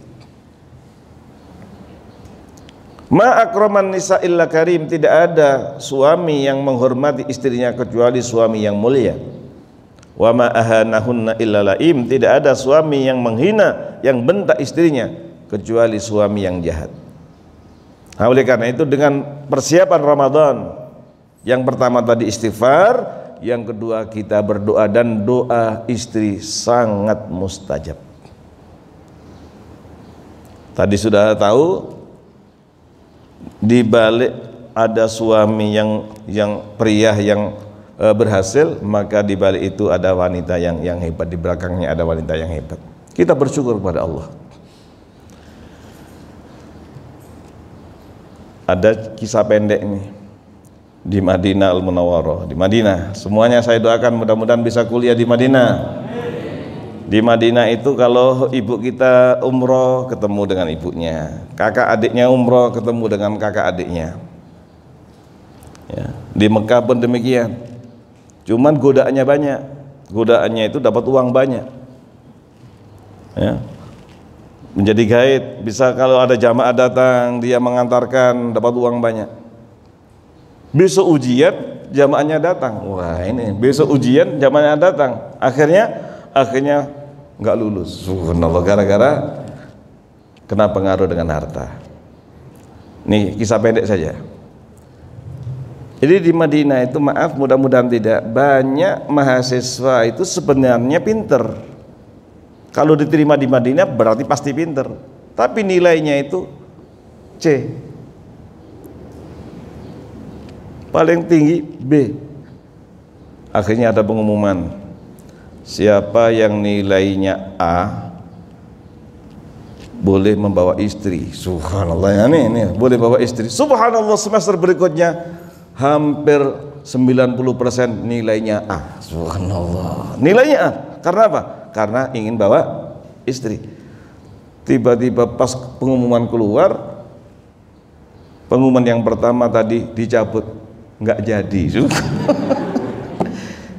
Speaker 1: Ma akraman nisa illa karim. Tidak ada suami yang menghormati istrinya kecuali suami yang mulia. Wa ma ahanahunna illa laim. Tidak ada suami yang menghina, yang bentak istrinya kecuali suami yang jahat. Nah, oleh karena itu dengan persiapan Ramadan, yang pertama tadi istighfar, yang kedua kita berdoa, dan doa istri sangat mustajab. Tadi sudah tahu di balik ada suami yang pria yang berhasil, maka di balik itu ada wanita yang hebat, di belakangnya ada wanita yang hebat. Kita bersyukur kepada Allah. Ada kisah pendek nih di Madinah Al-Munawwarah, di Madinah. Semuanya saya doakan mudah-mudahan bisa kuliah di Madinah. Di Madinah itu kalau ibu kita umroh ketemu dengan ibunya, kakak adiknya umroh ketemu dengan kakak adiknya. Ya, di Mekah pun demikian. Cuman godaannya banyak. Godaannya itu dapat uang banyak. Ya. Menjadi guide, bisa kalau ada jamaah datang dia mengantarkan, dapat uang banyak. Besok ujian jamaahnya datang. Wah, ini besok ujian jamaahnya datang. Akhirnya nggak lulus. Subhanallah, gara-gara kena pengaruh dengan harta. Nih kisah pendek saja. Jadi di Madinah itu, maaf, mudah-mudahan tidak, banyak mahasiswa itu sebenarnya pinter. Kalau diterima di Madinah berarti pasti pinter, tapi nilainya itu C, paling tinggi B. Akhirnya ada pengumuman, siapa yang nilainya A boleh membawa istri. Subhanallah, ini boleh bawa istri. Subhanallah, semester berikutnya hampir 90% nilainya A. Subhanallah, nilainya A. Karena apa? Karena ingin bawa istri. Tiba-tiba pas pengumuman keluar, pengumuman yang pertama tadi dicabut, nggak jadi.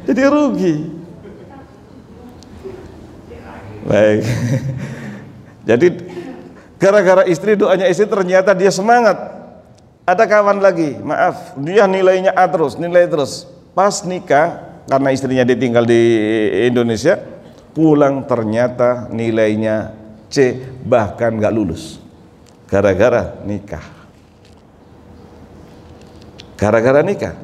Speaker 1: Jadi rugi. Baik. Jadi gara-gara istri, doanya istri, ternyata dia semangat. Ada kawan lagi, maaf, dia nilainya A terus, nilai terus. Pas nikah, karena istrinya ditinggal di Indonesia, pulang ternyata nilainya C, bahkan nggak lulus. Gara-gara nikah. Gara-gara nikah.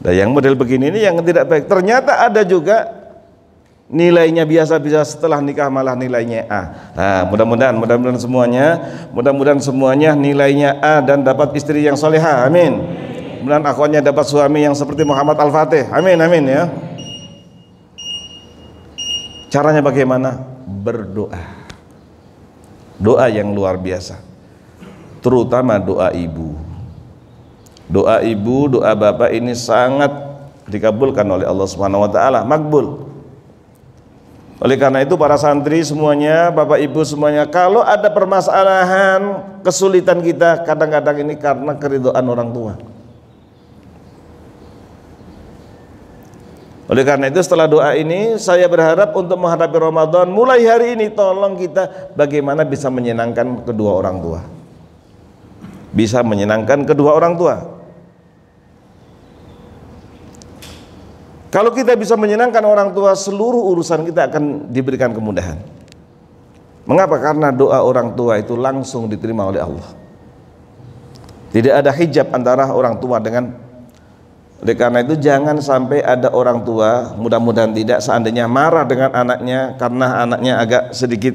Speaker 1: Dan yang model begini ini yang tidak baik. Ternyata ada juga nilainya biasa-biasa, setelah nikah malah nilainya A. Nah, mudah-mudahan semuanya nilainya A dan dapat istri yang solehah. Amin. Mudah-mudahan akhwatnya dapat suami yang seperti Muhammad Al-Fatih. Amin, amin ya. Caranya bagaimana? Berdoa. Doa yang luar biasa. Terutama doa ibu. Doa ibu, doa bapak ini sangat dikabulkan oleh Allah Subhanahu wa taala, makbul. Oleh karena itu para santri semuanya, bapak ibu semuanya, kalau ada permasalahan, kesulitan kita, kadang-kadang ini karena keridhaan orang tua. Oleh karena itu setelah doa ini, saya berharap untuk menghadapi Ramadan, mulai hari ini tolong kita bagaimana bisa menyenangkan kedua orang tua. Bisa menyenangkan kedua orang tua. Kalau kita bisa menyenangkan orang tua, seluruh urusan kita akan diberikan kemudahan. Mengapa? Karena doa orang tua itu langsung diterima oleh Allah. Tidak ada hijab antara orang tua dengan Oleh karena itu jangan sampai ada orang tua, mudah-mudahan tidak, seandainya marah dengan anaknya karena anaknya agak sedikit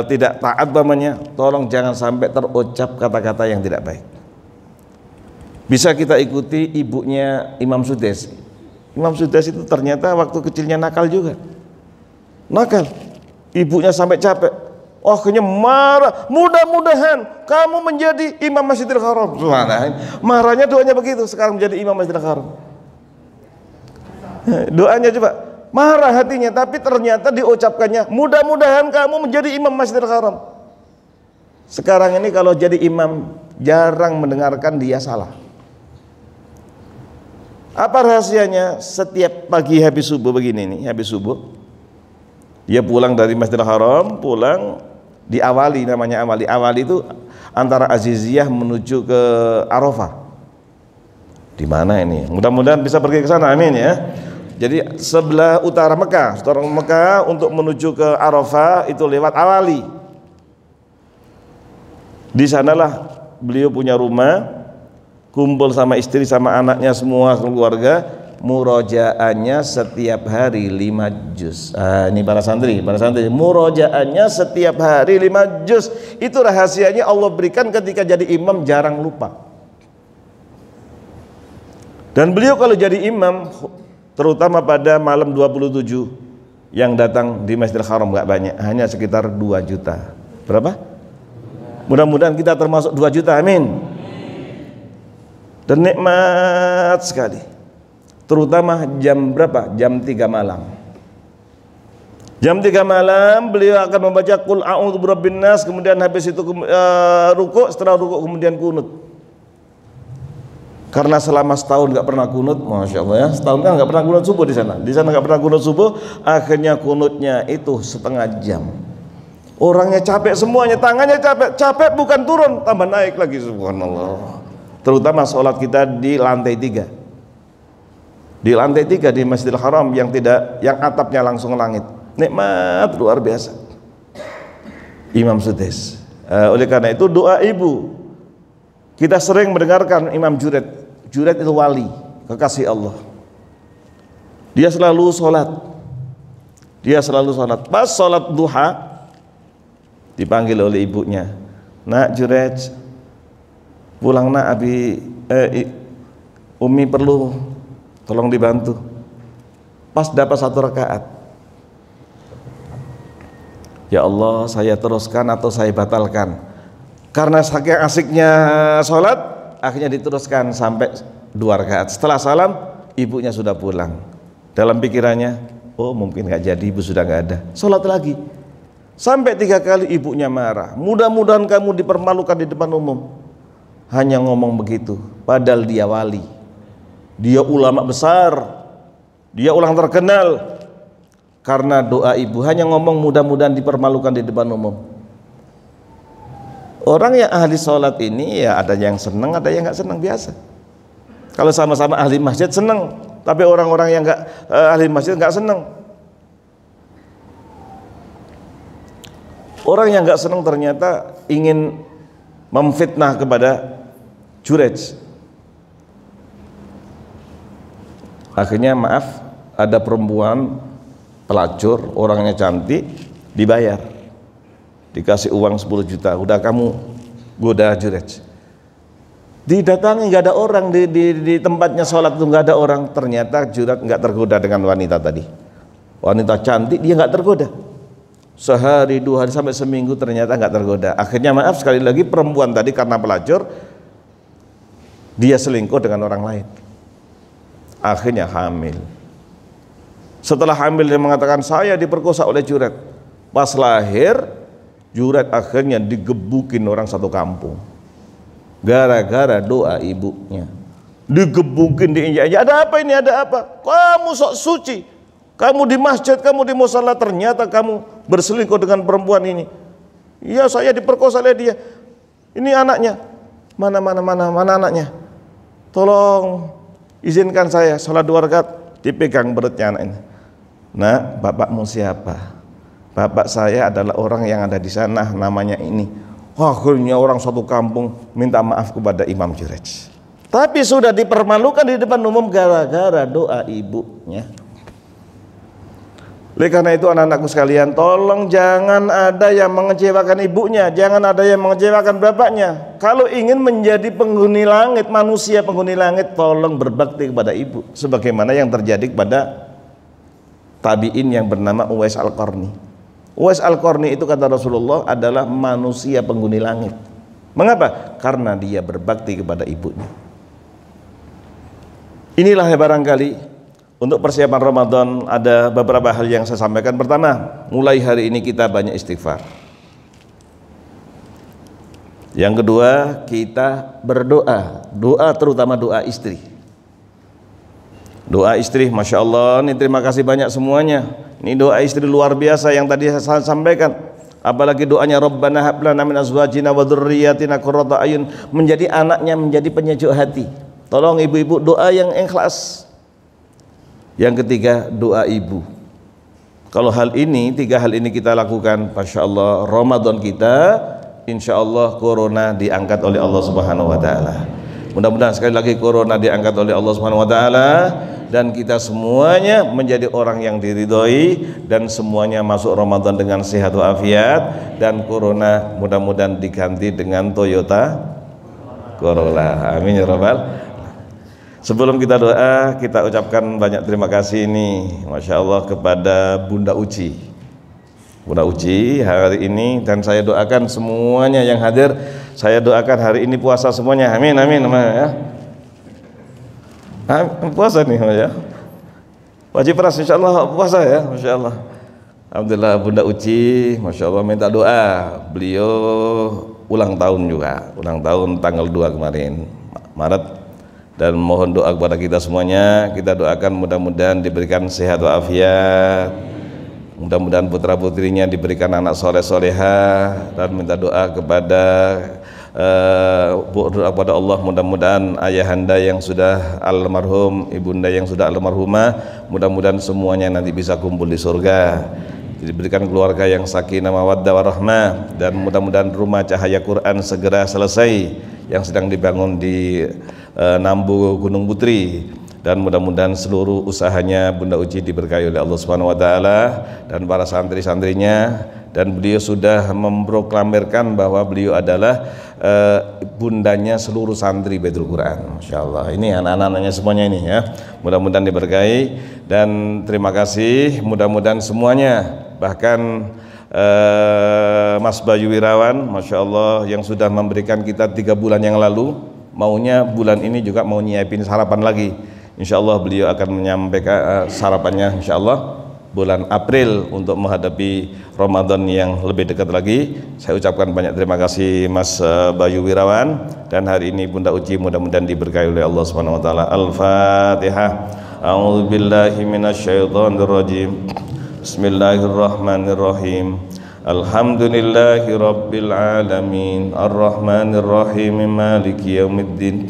Speaker 1: tidak taat namanya, tolong jangan sampai terucap kata-kata yang tidak baik. Bisa kita ikuti ibunya Imam Sudais. Imam Sudais itu ternyata waktu kecilnya nakal juga. Nakal. Ibunya sampai capek. Akhirnya marah. Mudah-mudahan kamu menjadi imam Masjidil Haram. Marahnya doanya begitu. Sekarang menjadi imam Masjidil Haram. Doanya coba. Marah hatinya, tapi ternyata diucapkannya, mudah-mudahan kamu menjadi imam Masjidil Haram. Sekarang ini kalau jadi imam, jarang mendengarkan dia salah. Apa rahasianya? Setiap pagi habis subuh begini nih, habis subuh dia pulang dari Masjidil Haram, pulang diawali, namanya awali. Awali itu antara Aziziyah menuju ke Arafah. Di mana ini? Mudah-mudahan bisa pergi ke sana, amin ya. Jadi sebelah utara Mekah, utara Mekah untuk menuju ke Arafah itu lewat awali. Di sanalah beliau punya rumah, kumpul sama istri sama anaknya semua keluarga. Murojaannya setiap hari 5 juz. Ini para santri, murojaannya setiap hari 5 juz. Itu rahasianya Allah berikan ketika jadi imam, jarang lupa. Dan beliau kalau jadi imam, terutama pada malam 27 yang datang di Masjidil Haram gak banyak, hanya sekitar 2 juta. Berapa? Mudah-mudahan kita termasuk 2 juta, amin. Dan nikmat sekali. Terutama jam berapa? Jam 3 malam. Jam 3 malam beliau akan membaca Qul a'udzu birabbin nas, kemudian habis itu rukuk, setelah rukuk kemudian kunut. Karena selama setahun nggak pernah kunut, masya Allah ya, setahun kan nggak pernah kunut subuh di sana nggak pernah kunut subuh, akhirnya kunutnya itu setengah jam. Orangnya capek semuanya, tangannya capek bukan turun, tambah naik lagi, subhanallah. Terutama sholat kita di lantai 3, di lantai 3 di Masjidil Haram yang atapnya langsung langit, nikmat luar biasa. Imam Sudais. Oleh karena itu doa ibu. Kita sering mendengarkan Imam Junaid. Junaid itu wali, kekasih Allah. Dia selalu sholat. Pas sholat duha, dipanggil oleh ibunya. Nak Junaid, pulang nak, Umi perlu tolong dibantu. Pas dapat 1 rakaat. Ya Allah, saya teruskan atau saya batalkan? Karena saking asiknya sholat, akhirnya diteruskan sampai 2 rakaat. Setelah salam, ibunya sudah pulang. Dalam pikirannya, oh mungkin gak jadi, ibu sudah gak ada. Sholat lagi. Sampai 3 kali ibunya marah. Mudah-mudahan kamu dipermalukan di depan umum. Hanya ngomong begitu. Padahal dia wali. Dia ulama besar. Dia orang terkenal. Karena doa ibu hanya ngomong mudah-mudahan dipermalukan di depan umum. Orang yang ahli sholat ini ya ada yang senang, ada yang nggak senang, biasa. Kalau sama-sama ahli masjid senang, tapi orang-orang yang nggak ahli masjid nggak senang. Orang yang nggak senang ternyata ingin memfitnah kepada Junaid. Akhirnya maaf, ada perempuan pelacur, orangnya cantik, dibayar. Dikasih uang 10 juta, udah kamu goda Junaid. Didatangi, nggak ada orang di tempatnya sholat itu, nggak ada orang. Ternyata Junaid nggak tergoda dengan wanita tadi. Wanita cantik, dia nggak tergoda. Sehari, 2 hari, sampai seminggu ternyata nggak tergoda. Akhirnya maaf sekali lagi, perempuan tadi karena pelacur, dia selingkuh dengan orang lain. Akhirnya hamil. Setelah hamil dia mengatakan saya diperkosa oleh Junaid. Pas lahir, Junaid akhirnya digebukin orang satu kampung gara-gara doa ibunya. Digebukin, diinjak-injak. Ada apa ini, ada apa? Kamu sok suci, kamu di masjid, kamu di musala, ternyata kamu berselingkuh dengan perempuan ini. Iya, saya diperkosa oleh dia. Ini anaknya. Mana anaknya? Tolong izinkan saya sholat 2 rakaat. Dipegang perutnya anak ini. Nah, bapakmu siapa? Bapak saya adalah orang yang ada di sana, namanya ini. Akhirnya orang satu kampung minta maaf kepada Imam Junaid. Tapi sudah dipermalukan di depan umum gara-gara doa ibunya. Oleh karena itu anak-anakku sekalian, tolong jangan ada yang mengecewakan ibunya, jangan ada yang mengecewakan bapaknya. Kalau ingin menjadi penghuni langit, manusia penghuni langit, tolong berbakti kepada ibu, sebagaimana yang terjadi kepada tabi'in yang bernama Uwais Al-Qarni. Uwais Al-Qarni itu kata Rasulullah adalah manusia penghuni langit. Mengapa? Karena dia berbakti kepada ibunya. Inilah barangkali untuk persiapan Ramadan ada beberapa hal yang saya sampaikan. Pertama, mulai hari ini kita banyak istighfar. Yang kedua, kita berdoa. Doa terutama doa istri. Doa istri, Masya Allah, ini terima kasih banyak semuanya. Ini doa istri luar biasa yang tadi saya sampaikan. Apalagi doanya Rabbana hab lana min azwajina wa dzurriyyatina qurrata ayun, menjadi anaknya menjadi penyejuk hati. Tolong ibu-ibu doa yang ikhlas. Yang ketiga, doa ibu. Kalau hal ini, 3 hal ini kita lakukan, Masya Allah, Ramadan kita insya Allah corona diangkat oleh Allah Subhanahu wa Ta'ala. Mudah-mudahan sekali lagi corona diangkat oleh Allah Subhanahu wa Ta'ala, dan kita semuanya menjadi orang yang diridhoi, dan semuanya masuk Ramadan dengan sehat walafiat, dan corona mudah-mudahan diganti dengan Toyota Corolla. Amin ya Rabbal. Sebelum kita doa, kita ucapkan banyak terima kasih ini, Masya Allah, kepada Bunda Uci. Bunda Uci hari ini, dan saya doakan semuanya yang hadir, saya doakan hari ini puasa semuanya. Amin, amin, ya. Puasa nih, ya. Wajib peras, insya Allah puasa ya, Masya Allah. Alhamdulillah Bunda Uci, Masya Allah, minta doa. Beliau ulang tahun juga, ulang tahun tanggal 2 kemarin, Maret. Dan mohon doa kepada kita semuanya. Kita doakan mudah-mudahan diberikan sehat walafiat, mudah-mudahan putra putrinya diberikan anak soleh solehah, dan minta doa kepada doa kepada Allah, mudah-mudahan ayahanda yang sudah almarhum, ibunda yang sudah almarhumah, mudah-mudahan semuanya nanti bisa kumpul di surga, diberikan keluarga yang sakinah mawaddah warahmah, dan mudah-mudahan rumah cahaya Quran segera selesai yang sedang dibangun di Nambu Gunung Putri, dan mudah-mudahan seluruh usahanya Bunda Uci diberkahi oleh Allah Subhanahu wa Ta'ala dan para santri-santrinya. Dan beliau sudah memproklamirkan bahwa beliau adalah bundanya seluruh santri Baitul Quran. Masya Allah, ini anak-anaknya semuanya ini ya, mudah-mudahan diberkahi. Dan terima kasih, mudah-mudahan semuanya, bahkan Mas Bayu Wirawan, Masya Allah, yang sudah memberikan kita 3 bulan yang lalu, maunya bulan ini juga mau nyiapin sarapan lagi. Insya Allah beliau akan menyampaikan sarapannya insya Allah bulan April untuk menghadapi Ramadan yang lebih dekat lagi. Saya ucapkan banyak terima kasih Mas Bayu Wirawan, dan hari ini Bunda Uci mudah-mudahan diberkahi oleh Allah Subhanahu wa Ta'ala. Al-Fatihah. A'udzubillahi minasyaitonirrajim. Bismillahirrahmanirrahim. Alhamdulillahi rabbil alamin, arrahmanir rahim, maliki yaumiddin,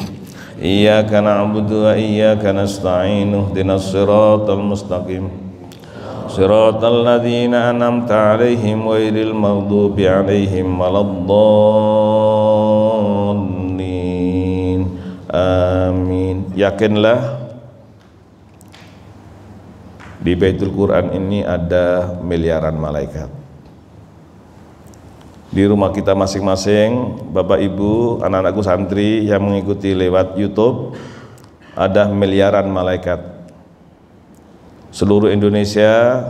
Speaker 1: iyyaka na'budu wa iyyaka nasta'in, ihdinas siratal mustaqim, siratal ladzina an'amta 'alaihim ghairil maghdubi 'alaihim waladdallin. Amin. Yakinlah di Baitul Quran ini ada miliaran malaikat. Di rumah kita masing-masing, Bapak Ibu, anak-anakku santri yang mengikuti lewat YouTube, ada miliaran malaikat. Seluruh Indonesia,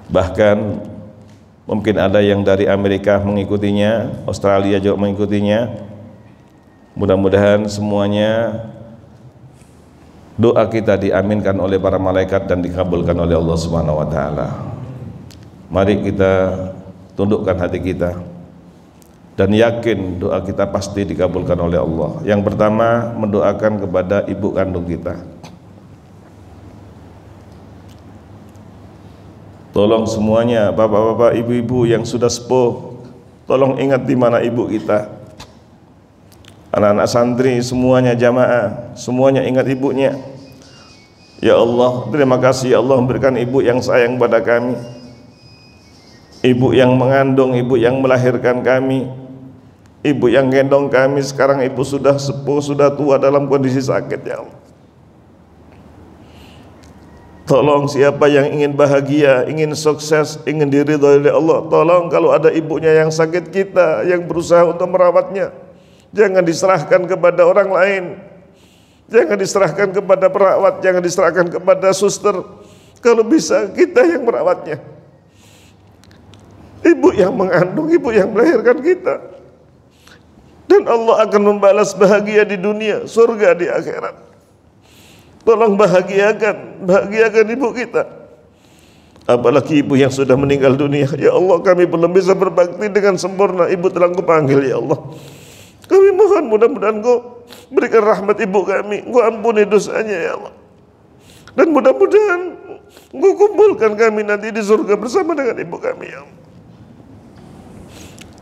Speaker 1: bahkan mungkin ada yang dari Amerika mengikutinya, Australia juga mengikutinya. Mudah-mudahan semuanya doa kita diaminkan oleh para malaikat dan dikabulkan oleh Allah Subhanahu wa Ta'ala. Mari kita tundukkan hati kita dan yakin doa kita pasti dikabulkan oleh Allah. Yang pertama, mendoakan kepada ibu kandung kita. Tolong semuanya, bapak-bapak, ibu-ibu yang sudah sepuh, tolong ingat di mana ibu kita. Anak-anak santri semuanya, jamaah semuanya ingat ibunya. Ya Allah, terima kasih ya Allah memberikan ibu yang sayang pada kami, ibu yang mengandung, ibu yang melahirkan kami,
Speaker 2: Ibu yang gendong kami sekarang ibu sudah sepuh, sudah tua dalam kondisi sakit ya Allah. Tolong siapa yang ingin bahagia, ingin sukses, ingin diridhoi oleh Allah, tolong kalau ada ibunya yang sakit, kita yang berusaha untuk merawatnya, jangan diserahkan kepada orang lain, jangan diserahkan kepada perawat, jangan diserahkan kepada suster. Kalau bisa kita yang merawatnya. Ibu yang mengandung, ibu yang melahirkan kita. Dan Allah akan membalas bahagia di dunia, surga di akhirat. Tolong bahagiakan ibu kita. Apalagi ibu yang sudah meninggal dunia. Ya Allah, kami belum bisa berbakti dengan sempurna. Ibu telah Engkau panggil ya Allah. Kami mohon mudah-mudahan Engkau berikan rahmat ibu kami. Engkau ampuni dosanya ya Allah. Dan mudah-mudahan Engkau kumpulkan kami nanti di surga bersama dengan ibu kami ya Allah.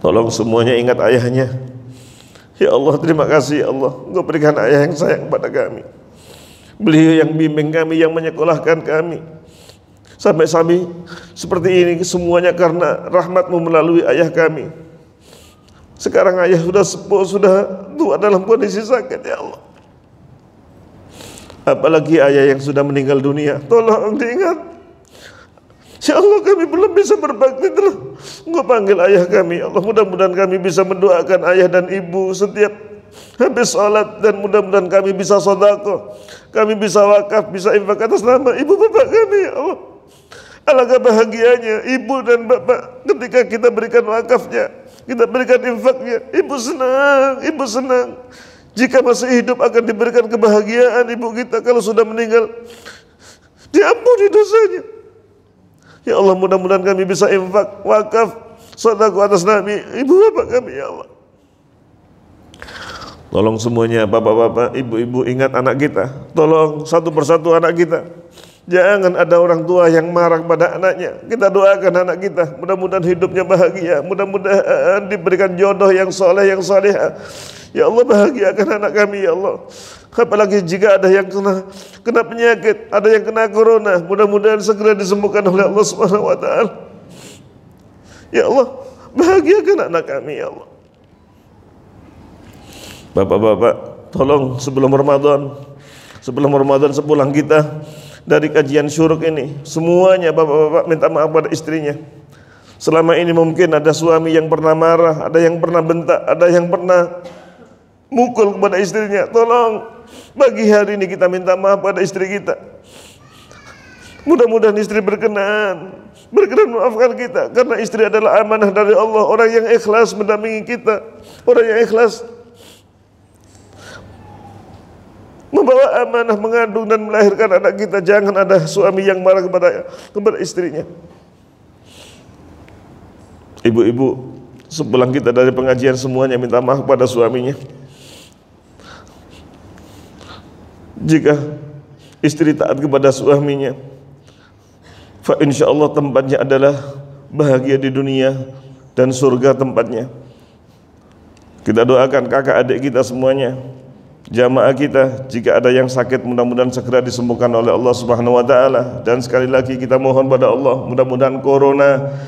Speaker 2: Tolong semuanya ingat ayahnya. Ya Allah, terima kasih ya Allah. Engkau berikan ayah yang sayang kepada kami. Beliau yang bimbing kami, yang menyekolahkan kami sampai seperti ini, semuanya karena rahmat-Mu melalui ayah kami. Sekarang ayah sudah sepuh, sudah tua dalam kondisi sakit ya Allah. Apalagi ayah yang sudah meninggal dunia, tolong diingat. Ya Allah, kami belum bisa berbakti, telah Engkau panggil ayah kami ya Allah. Mudah-mudahan kami bisa mendoakan ayah dan ibu setiap habis sholat, dan mudah-mudahan kami bisa sedekah, kami bisa wakaf, bisa infak atas nama ibu bapak kami ya Allah. Alangkah bahagianya ibu dan bapak ketika kita berikan wakafnya, kita berikan infaknya. Ibu senang. Jika masih hidup akan diberikan kebahagiaan ibu kita, kalau sudah meninggal diampuni dosanya. Ya Allah, mudah-mudahan kami bisa infak, wakaf, sedekah atas nama ibu bapak kami ya Allah. Tolong semuanya bapak-bapak, ibu-ibu ingat anak kita. Tolong satu persatu anak kita. Jangan ada orang tua yang marah pada anaknya. Kita doakan anak kita, mudah-mudahan hidupnya bahagia, mudah-mudahan diberikan jodoh yang soleh, yang salihah. Ya Allah, bahagiakan anak kami ya Allah. Apalagi jika ada yang kena penyakit, ada yang kena corona, mudah-mudahan segera disembuhkan oleh Allah Subhanahu wa taala. Ya Allah, bahagiakan anak kami ya Allah. Bapak-bapak, tolong sebelum Ramadan sepulang kita dari kajian syuruk ini, semuanya bapak-bapak minta maaf pada istrinya. Selama ini mungkin ada suami yang pernah marah, ada yang pernah bentak, ada yang pernah mukul kepada istrinya. Tolong pagi hari ini kita minta maaf pada istri kita. Mudah-mudahan istri berkenan maafkan kita, karena istri adalah amanah dari Allah. Orang yang ikhlas mendampingi kita, orang yang ikhlas membawa amanah, mengandung dan melahirkan anak kita. Jangan ada suami yang marah kepada istrinya. Ibu-ibu, sepulang kita dari pengajian semuanya minta maaf pada suaminya. Jika istri taat kepada suaminya, fa insyaallah tempatnya adalah bahagia di dunia dan surga tempatnya. Kita doakan kakak adik kita semuanya, jamaah kita, jika ada yang sakit mudah-mudahan segera disembuhkan oleh Allah Subhanahu wa taala. Dan sekali lagi kita mohon pada Allah, mudah-mudahan corona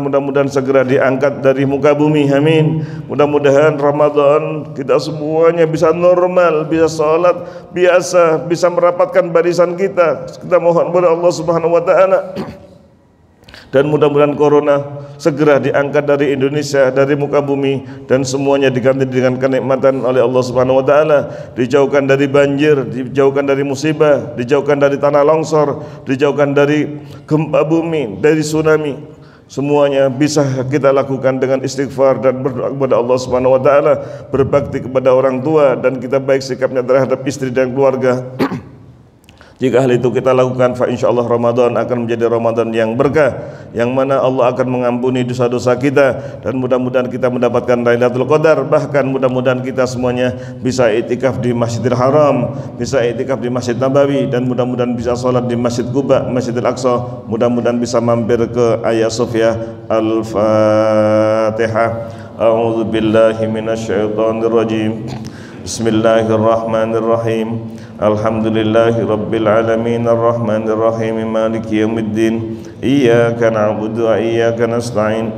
Speaker 2: mudah-mudahan segera diangkat dari muka bumi. Amin. Mudah-mudahan Ramadan kita semuanya bisa normal, bisa salat biasa, bisa merapatkan barisan kita. Kita mohon pada Allah Subhanahu wa taala. Dan mudah-mudahan corona segera diangkat dari Indonesia, dari muka bumi, dan semuanya diganti dengan kenikmatan oleh Allah Subhanahu wa taala. Dijauhkan dari banjir, dijauhkan dari musibah, dijauhkan dari tanah longsor, dijauhkan dari gempa bumi, dari tsunami. Semuanya bisa kita lakukan dengan istighfar dan berdoa kepada Allah Subhanahu wa taala, berbakti kepada orang tua, dan kita baik sikapnya terhadap istri dan keluarga. Jika hal itu kita lakukan, fa insyaallah Ramadan akan menjadi Ramadan yang berkah, yang mana Allah akan mengampuni dosa-dosa kita, dan mudah-mudahan kita mendapatkan Lailatul Qadar. Bahkan mudah-mudahan kita semuanya bisa iktikaf di Masjidil Haram, bisa iktikaf di Masjid Nabawi, dan mudah-mudahan bisa sholat di Masjid Quba, Masjidil Aqsa. Mudah-mudahan bisa mampir ke Hagia Sophia. Al-Fatihah. A'udzu billahi minasyaitonir rajim. Bismillahirrahmanirrahim. Alhamdulillahi rabbil alamin arrahmanir rahim maliki yaumiddin. Iyyaka na'budu wa iyyaka nasta'in.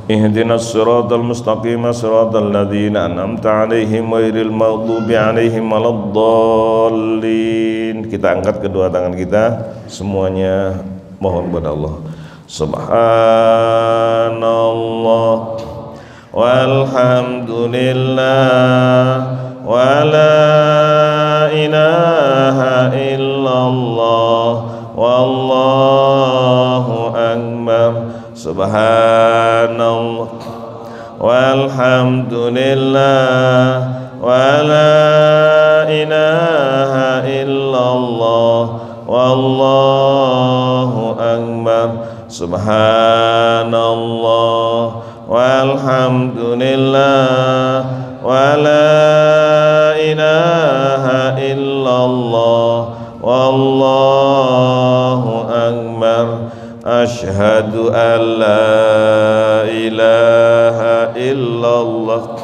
Speaker 2: ihdinas siratal mustaqim siratal ladzina an'amta 'alaihim ghairil maghdubi 'alaihim waladdallin. Kita angkat kedua tangan kita semuanya, mohon kepada Allah. Subhanallah walhamdulillah wa la ilaha illallah wallahu akbar. Subhanallah walhamdulillah wa la ilaha illallah wallahu akbar. Subhanallah walhamdulillah wa la ilaha illallah wallahu akbar. Asyhadu an la ilaha illallah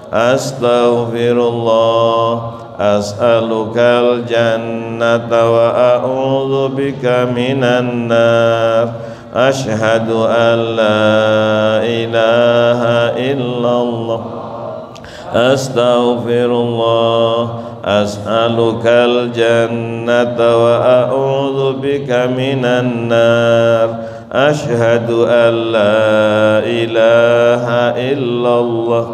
Speaker 2: astaghfirullah as'alukal jannata wa a'udzu bika minan nar. Asyhadu an la ilaha illallah astaghfirullah as'alukal jannata wa a'udzu bika minan nar. Asyhadu an la ilaha illallah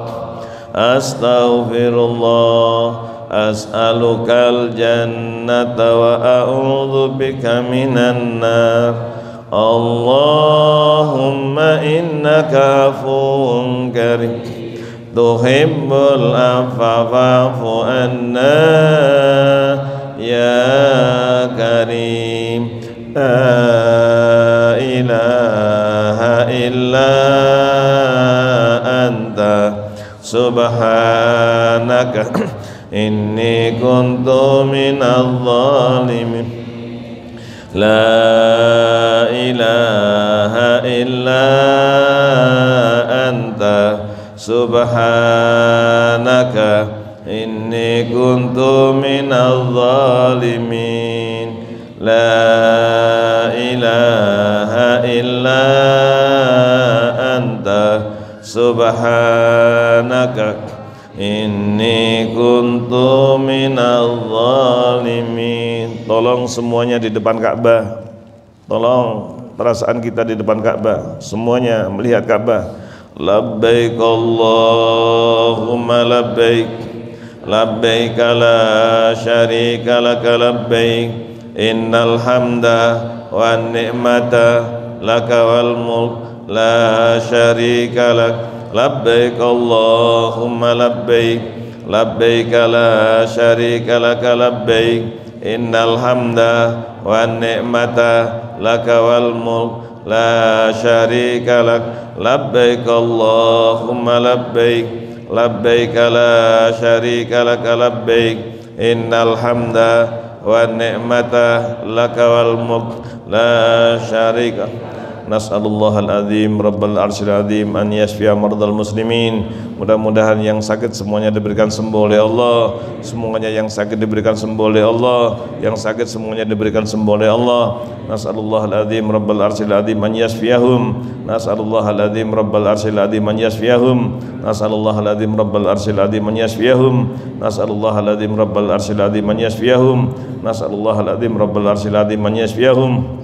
Speaker 2: astaghfirullah as'alukal jannata wa a'udzu bika minan nar. Allahumma innaka afuwun karim tuhibbul afwa fa'fu anna ya karim. La ilaha illa anta subhanaka inni kuntu minadh dhalimin. La ilaha illa anta subhanaka inni kuntu minadh dhalimin. La ilaha illa anta subhanaka inni kuntu minadh dhalimin. Tolong semuanya di depan Ka'bah, tolong perasaan kita di depan Ka'bah, semuanya melihat Ka'bah. Labbaik Allahumma labbaik labbaik la syarika laka labbaik innal hamda wan ni'mata laka wal mulk la syarika lak. Labbaik Allahumma labbaik labbaik la syarika laka labbaik innal hamda wan ni'mata laka wal mulk la syarika lak. Labbaik Allahumma labbaik labbaik la syarika laka labbaik innal hamda wan ni'mata laka wal mulk la syarika. Nas'alullahal azim rabbal arsyil azim an yashfi'a mardal muslimin. Mudah-mudahan yang sakit semuanya diberikan sembuh oleh Allah. Semuanya yang sakit diberikan sembuh oleh Allah. Yang sakit semuanya diberikan sembuh oleh Allah. Nas'alullahal azim rabbal arsyil azim an yashfi'ahum. Nas'alullahal azim rabbal arsyil azim an yashfi'ahum. Nas'alullahal azim rabbal arsyil azim an yashfi'ahum. Nas'alullahal azim rabbal arsyil azim an yashfi'ahum. Nas'alullahal azim rabbal arsyil azim an yashfi'ahum.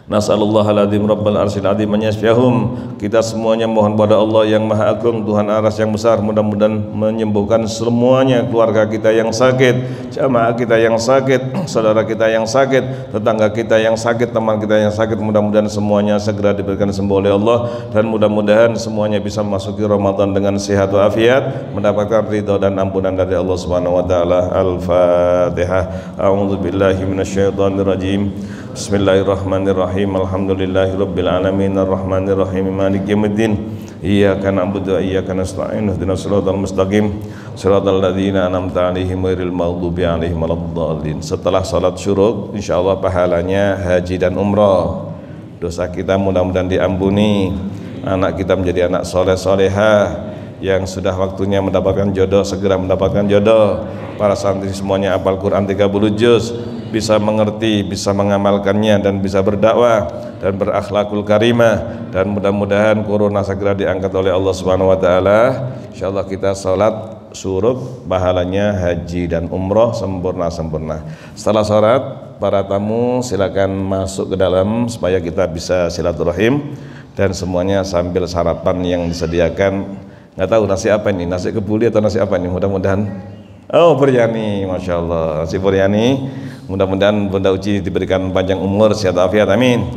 Speaker 2: Nas'alullahal azim rabbal arsyil azim an yashfi'ahum. Kita semuanya mohon pada Allah yang Maha Agung, Tuhan aras yang besar, mudah-mudahan menyembuhkan semuanya keluarga kita yang sakit, jamaah kita yang sakit, saudara kita yang sakit, tetangga kita yang sakit, teman kita yang sakit. Mudah-mudahan semuanya segera diberikan sembuh oleh Allah, dan mudah-mudahan semuanya bisa memasuki Ramadan dengan sehat walafiat, mendapatkan ridha dan ampunan dari Allah Subhanahu wa taala. Al-Fatihah. A'udzubillahi minasyaitonir rajim. Bismillahirrahmanirrahim. Alhamdulillahirabbil alamin arrahmanir rahim maliki yaumiddin. Iyyaka na'budu wa iyyaka nasta'in. Ihdinas siratal mustaqim siratal ladzina an'amta 'alaihim ghairil maghdubi 'alaihim waladdallin. Setelah salat syuruk insyaallah pahalanya haji dan umrah. Dosa kita mudah-mudahan diampuni. Anak kita menjadi anak soleh solehah. Yang sudah waktunya mendapatkan jodoh segera mendapatkan jodoh. Para santri semuanya hafal Quran 30 juz.
Speaker 1: bisa mengerti, bisa mengamalkannya, dan bisa berdakwah dan berakhlakul karimah. Dan mudah-mudahan corona segera diangkat oleh Allah Subhanahu wa taala. Insyaallah kita salat surut, pahalanya haji dan umroh sempurna-sempurna. Setelah salat, para tamu silakan masuk ke dalam supaya kita bisa silaturahim, dan semuanya sambil sarapan yang disediakan. Nggak tahu nasi apa ini, nasi kebuli atau nasi apa ini, mudah-mudahan biryani, Masya Allah, nasi biryani. Mudah-mudahan Bunda Uci diberikan panjang umur, sehat afiat, amin.